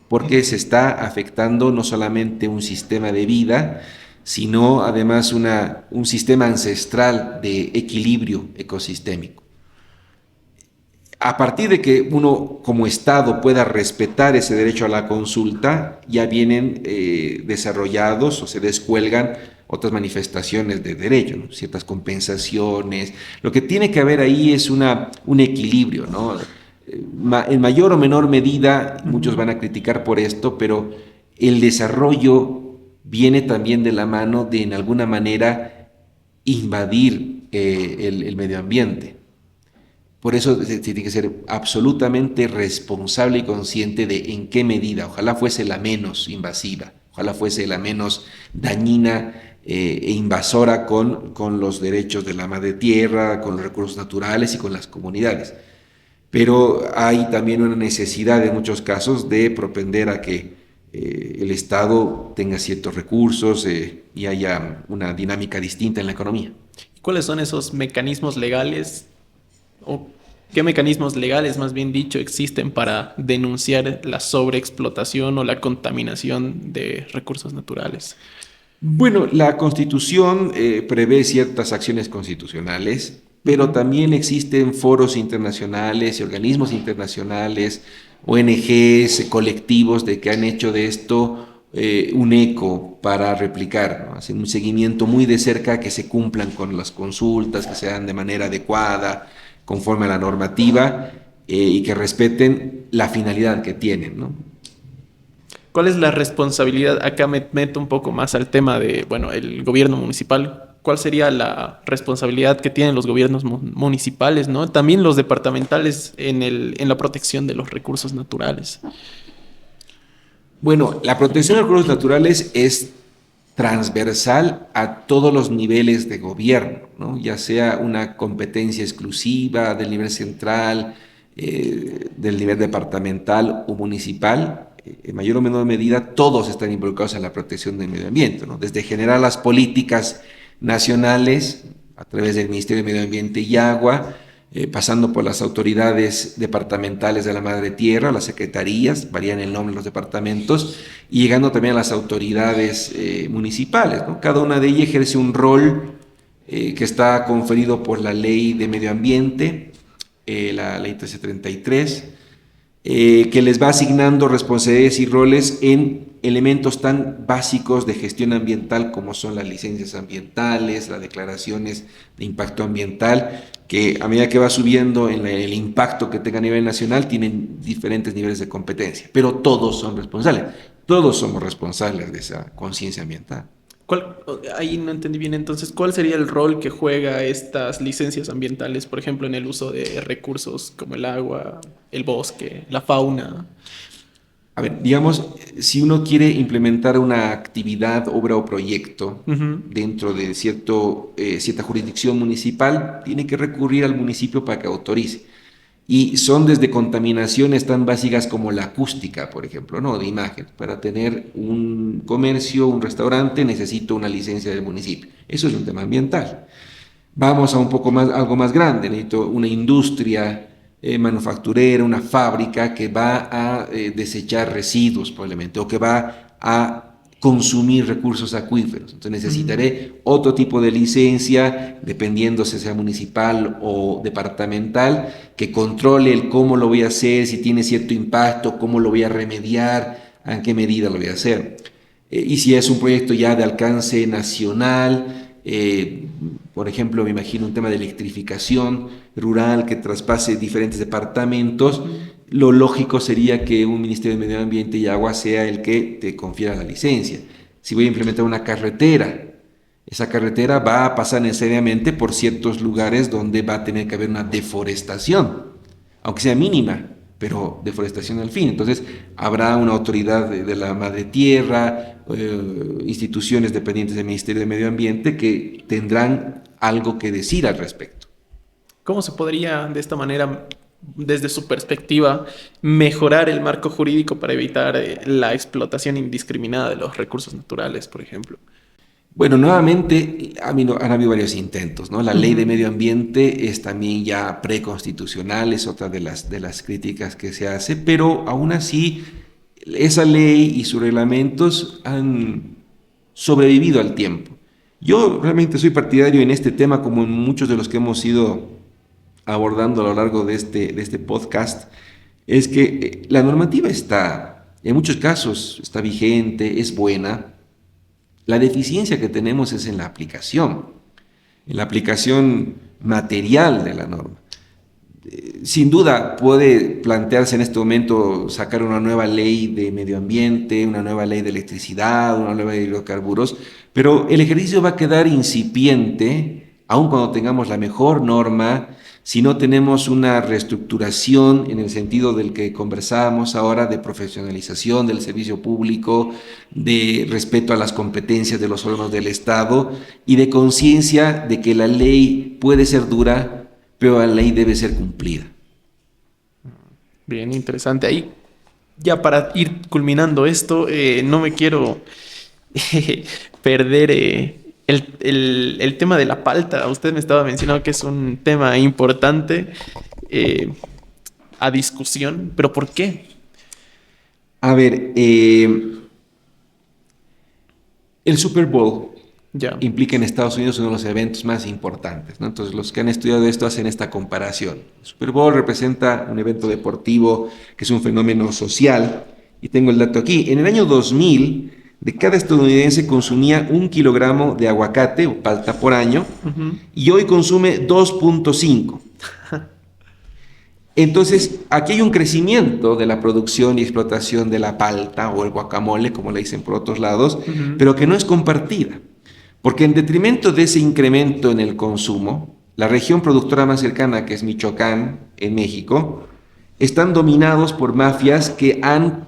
porque se está afectando no solamente un sistema de vida, sino además un sistema ancestral de equilibrio ecosistémico. A partir de que uno como Estado pueda respetar ese derecho a la consulta, ya vienen desarrollados o se descuelgan otras manifestaciones de derecho, ¿no? Ciertas compensaciones. Lo que tiene que haber ahí es un equilibrio, ¿no? En mayor o menor medida, muchos van a criticar por esto, pero el desarrollo viene también de la mano de, en alguna manera, invadir el medio ambiente. Por eso tiene que ser absolutamente responsable y consciente de en qué medida. Ojalá fuese la menos invasiva, ojalá fuese la menos dañina e invasora con los derechos de la madre tierra, con los recursos naturales y con las comunidades. Pero hay también una necesidad en muchos casos de propender a que el Estado tenga ciertos recursos y haya una dinámica distinta en la economía. ¿Cuáles son esos mecanismos legales o qué mecanismos legales, más bien dicho, existen para denunciar la sobreexplotación o la contaminación de recursos naturales? Bueno, la Constitución prevé ciertas acciones constitucionales, pero también existen foros internacionales y organismos internacionales, ONGs, colectivos que han hecho de esto un eco para replicar, ¿no? Hacen un seguimiento muy de cerca, que se cumplan con las consultas, que sean de manera adecuada, conforme a la normativa, y que respeten la finalidad que tienen, ¿no? ¿Cuál es la responsabilidad? Acá me meto un poco más al tema de, bueno, el gobierno municipal. ¿Cuál sería la responsabilidad que tienen los gobiernos municipales, ¿no? También los departamentales en la protección de los recursos naturales. Bueno, la protección de recursos naturales es transversal a todos los niveles de gobierno, ¿no? Ya sea una competencia exclusiva del nivel central, del nivel departamental o municipal. En mayor o menor medida, todos están involucrados en la protección del medio ambiente, ¿no? Desde generar las políticas nacionales a través del Ministerio de Medio Ambiente y Agua, pasando por las autoridades departamentales de la Madre Tierra, las secretarías, varían el nombre de los departamentos, y llegando también a las autoridades municipales, ¿no? Cada una de ellas ejerce un rol que está conferido por la Ley de Medio Ambiente, la Ley 1333, que les va asignando responsabilidades y roles en elementos tan básicos de gestión ambiental como son las licencias ambientales, las declaraciones de impacto ambiental, que a medida que va subiendo en el impacto que tenga a nivel nacional, tienen diferentes niveles de competencia, pero todos son responsables, todos somos responsables de esa conciencia ambiental. Ahí no entendí bien, entonces, ¿cuál sería el rol que juega estas licencias ambientales, por ejemplo, en el uso de recursos como el agua, el bosque, la fauna? A ver, digamos, si uno quiere implementar una actividad, obra o proyecto dentro de cierta jurisdicción municipal, tiene que recurrir al municipio para que autorice. Y son desde contaminaciones tan básicas como la acústica, por ejemplo, ¿no? De imagen. Para tener un comercio, un restaurante, necesito una licencia del municipio. Eso es un tema ambiental. Vamos a un poco más, algo más grande. Necesito una industria manufacturera, una fábrica que va a desechar residuos probablemente, o que va a consumir recursos acuíferos. Entonces necesitaré otro tipo de licencia, dependiendo si sea municipal o departamental, que controle el cómo lo voy a hacer, si tiene cierto impacto, cómo lo voy a remediar, en qué medida lo voy a hacer. Y si es un proyecto ya de alcance nacional, por ejemplo, me imagino un tema de electrificación rural que traspase diferentes departamentos, lo lógico sería que un Ministerio de Medio Ambiente y Agua sea el que te confiera la licencia. Si voy a implementar una carretera, esa carretera va a pasar necesariamente por ciertos lugares donde va a tener que haber una deforestación, aunque sea mínima, pero deforestación al fin. Entonces, habrá una autoridad de la Madre Tierra, instituciones dependientes del Ministerio de Medio Ambiente que tendrán algo que decir al respecto. ¿Cómo se podría, de esta manera, desde su perspectiva, mejorar el marco jurídico para evitar la explotación indiscriminada de los recursos naturales, por ejemplo? Bueno, nuevamente han habido varios intentos, ¿no? La ley de medio ambiente es también ya preconstitucional, es otra de las críticas que se hace, pero aún así esa ley y sus reglamentos han sobrevivido al tiempo. Yo realmente soy partidario en este tema, como en muchos de los que hemos ido abordando a lo largo de este podcast, es que la normativa está, en muchos casos, está vigente, es buena. La deficiencia que tenemos es en la aplicación material de la norma. Sin duda puede plantearse en este momento sacar una nueva ley de medio ambiente, una nueva ley de electricidad, una nueva ley de hidrocarburos, pero el ejercicio va a quedar incipiente, aun cuando tengamos la mejor norma, si no tenemos una reestructuración en el sentido del que conversábamos ahora, de profesionalización del servicio público, de respeto a las competencias de los órganos del Estado y de conciencia de que la ley puede ser dura, pero la ley debe ser cumplida. Bien, interesante. Ahí, ya para ir culminando esto, no me quiero perder el tema de la palta. Usted me estaba mencionando que es un tema importante a discusión, pero ¿por qué? A ver, el Super Bowl implica en Estados Unidos uno de los eventos más importantes, ¿no? Entonces, los que han estudiado esto hacen esta comparación. El Super Bowl representa un evento deportivo que es un fenómeno social, y tengo el dato aquí. En el año 2000, de cada estadounidense consumía 1 kilogramo de aguacate o palta por año, y hoy consume 2.5. Entonces, aquí hay un crecimiento de la producción y explotación de la palta o el guacamole, como le dicen por otros lados, pero que no es compartida. Porque en detrimento de ese incremento en el consumo, la región productora más cercana, que es Michoacán, en México, están dominados por mafias que han,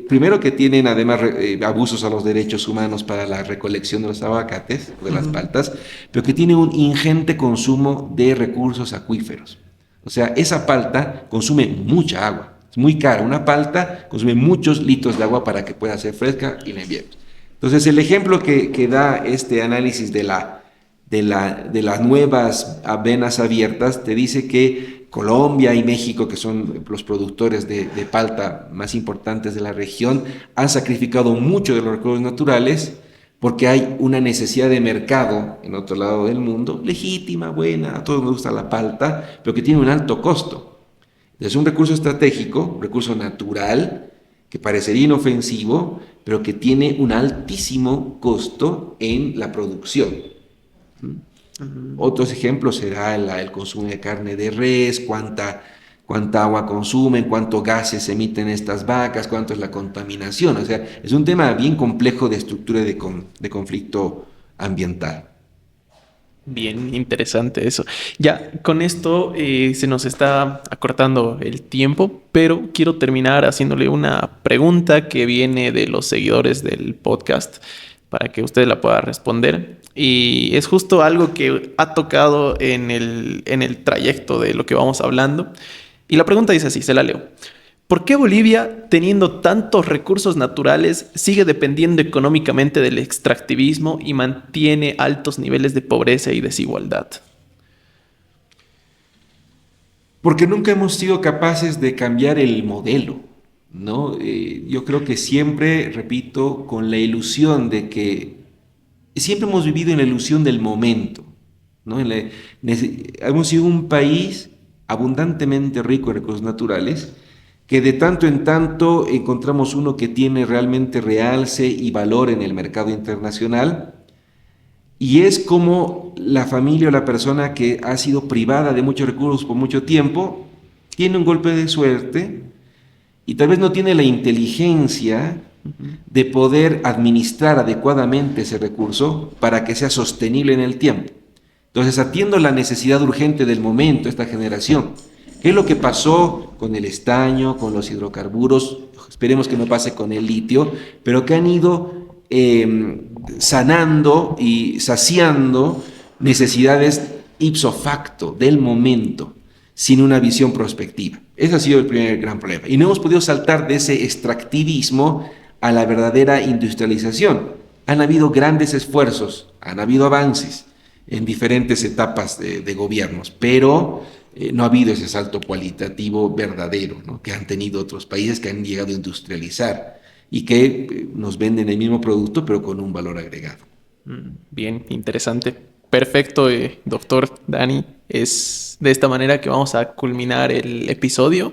primero que tienen además abusos a los derechos humanos para la recolección de los aguacates, de las paltas, pero que tienen un ingente consumo de recursos acuíferos. O sea, esa palta consume mucha agua, es muy cara. Una palta consume muchos litros de agua para que pueda ser fresca y la enviemos. Entonces, el ejemplo que da este análisis de las nuevas venas abiertas te dice que Colombia y México, que son los productores de palta más importantes de la región, han sacrificado mucho de los recursos naturales porque hay una necesidad de mercado en otro lado del mundo, legítima, buena, a todos nos gusta la palta, pero que tiene un alto costo. Es un recurso estratégico, un recurso natural, que parecería inofensivo, pero que tiene un altísimo costo en la producción. Otros ejemplos será el consumo de carne de res, cuánta agua consumen, cuántos gases emiten estas vacas, cuánto es la contaminación. O sea, es un tema bien complejo de estructura de conflicto ambiental. Bien interesante eso. Ya, con esto se nos está acortando el tiempo, pero quiero terminar haciéndole una pregunta que viene de los seguidores del podcast para que usted la pueda responder. Y es justo algo que ha tocado en el trayecto de lo que vamos hablando. Y la pregunta dice así, se la leo. ¿Por qué Bolivia, teniendo tantos recursos naturales, sigue dependiendo económicamente del extractivismo y mantiene altos niveles de pobreza y desigualdad? Porque nunca hemos sido capaces de cambiar el modelo, ¿no? Yo creo que siempre, repito, con la ilusión de que siempre hemos vivido en la ilusión del momento, ¿no? Hemos sido un país abundantemente rico en recursos naturales, que de tanto en tanto encontramos uno que tiene realmente realce y valor en el mercado internacional, y es como la familia o la persona que ha sido privada de muchos recursos por mucho tiempo, tiene un golpe de suerte y tal vez no tiene la inteligencia de poder administrar adecuadamente ese recurso para que sea sostenible en el tiempo. Entonces, atiendo la necesidad urgente del momento, esta generación. ¿Qué es lo que pasó con el estaño, con los hidrocarburos? Esperemos que no pase con el litio, pero que han ido sanando y saciando necesidades ipso facto del momento, sin una visión prospectiva. Ese ha sido el primer gran problema. Y no hemos podido saltar de ese extractivismo a la verdadera industrialización. Han habido grandes esfuerzos, han habido avances en diferentes etapas de gobiernos, pero no ha habido ese salto cualitativo verdadero, ¿no?, que han tenido otros países que han llegado a industrializar y que nos venden el mismo producto pero con un valor agregado. Bien, interesante. Perfecto, doctor Dani. Es de esta manera que vamos a culminar el episodio.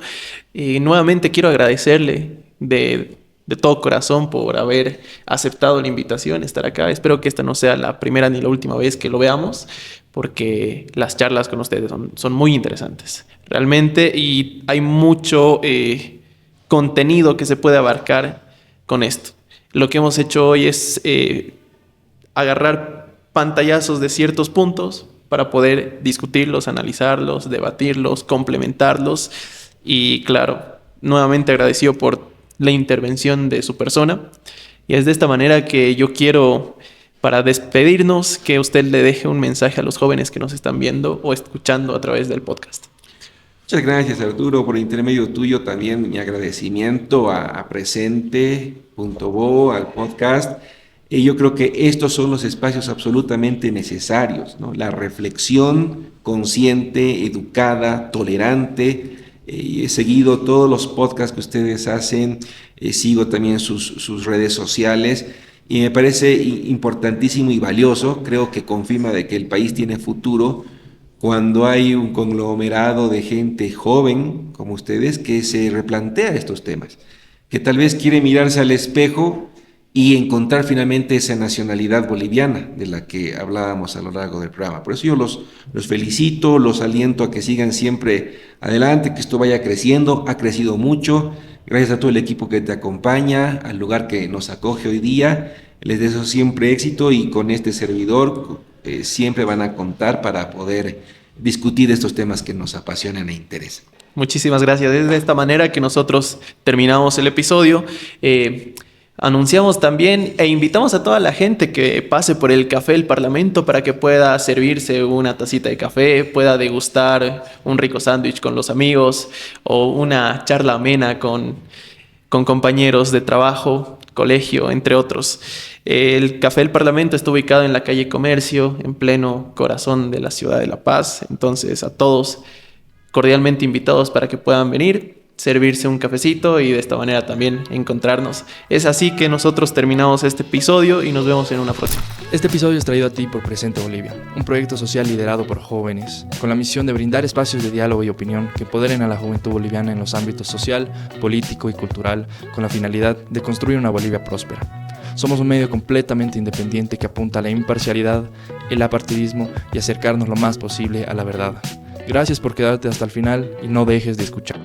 Nuevamente quiero agradecerle de todo corazón por haber aceptado la invitación, estar acá. Espero que esta no sea la primera ni la última vez que lo veamos, porque las charlas con ustedes son muy interesantes, realmente, y hay mucho contenido que se puede abarcar con esto. Lo que hemos hecho hoy es agarrar pantallazos de ciertos puntos para poder discutirlos, analizarlos, debatirlos, complementarlos, y claro, nuevamente agradecido por la intervención de su persona. Y es de esta manera que yo quiero, para despedirnos, que usted le deje un mensaje a los jóvenes que nos están viendo o escuchando a través del podcast. Muchas gracias, Arturo. Por intermedio tuyo también mi agradecimiento a Presente.bo, al podcast. Yo creo que estos son los espacios absolutamente necesarios, ¿no? La reflexión consciente, educada, tolerante. He seguido todos los podcasts que ustedes hacen, sigo también sus redes sociales y me parece importantísimo y valioso. Creo que confirma de que el país tiene futuro cuando hay un conglomerado de gente joven como ustedes que se replantea estos temas, que tal vez quiere mirarse al espejo y encontrar finalmente esa nacionalidad boliviana de la que hablábamos a lo largo del programa. Por eso yo los felicito, los aliento a que sigan siempre adelante, que esto vaya creciendo, ha crecido mucho. Gracias a todo el equipo que te acompaña, al lugar que nos acoge hoy día. Les deseo siempre éxito y con este servidor siempre van a contar para poder discutir estos temas que nos apasionan e interesan. Muchísimas gracias. Es de esta manera que nosotros terminamos el episodio. Anunciamos también e invitamos a toda la gente que pase por el Café del Parlamento para que pueda servirse una tacita de café, pueda degustar un rico sándwich con los amigos o una charla amena con compañeros de trabajo, colegio, entre otros. El Café del Parlamento está ubicado en la calle Comercio, en pleno corazón de la ciudad de La Paz. Entonces, a todos cordialmente invitados para que puedan venir, servirse un cafecito y de esta manera también encontrarnos. Es así que nosotros terminamos este episodio y nos vemos en una próxima. Este episodio es traído a ti por Presente Bolivia, un proyecto social liderado por jóvenes, con la misión de brindar espacios de diálogo y opinión que empoderen a la juventud boliviana en los ámbitos social, político y cultural, con la finalidad de construir una Bolivia próspera. Somos un medio completamente independiente que apunta a la imparcialidad, el apartidismo y acercarnos lo más posible a la verdad. Gracias por quedarte hasta el final y no dejes de escuchar.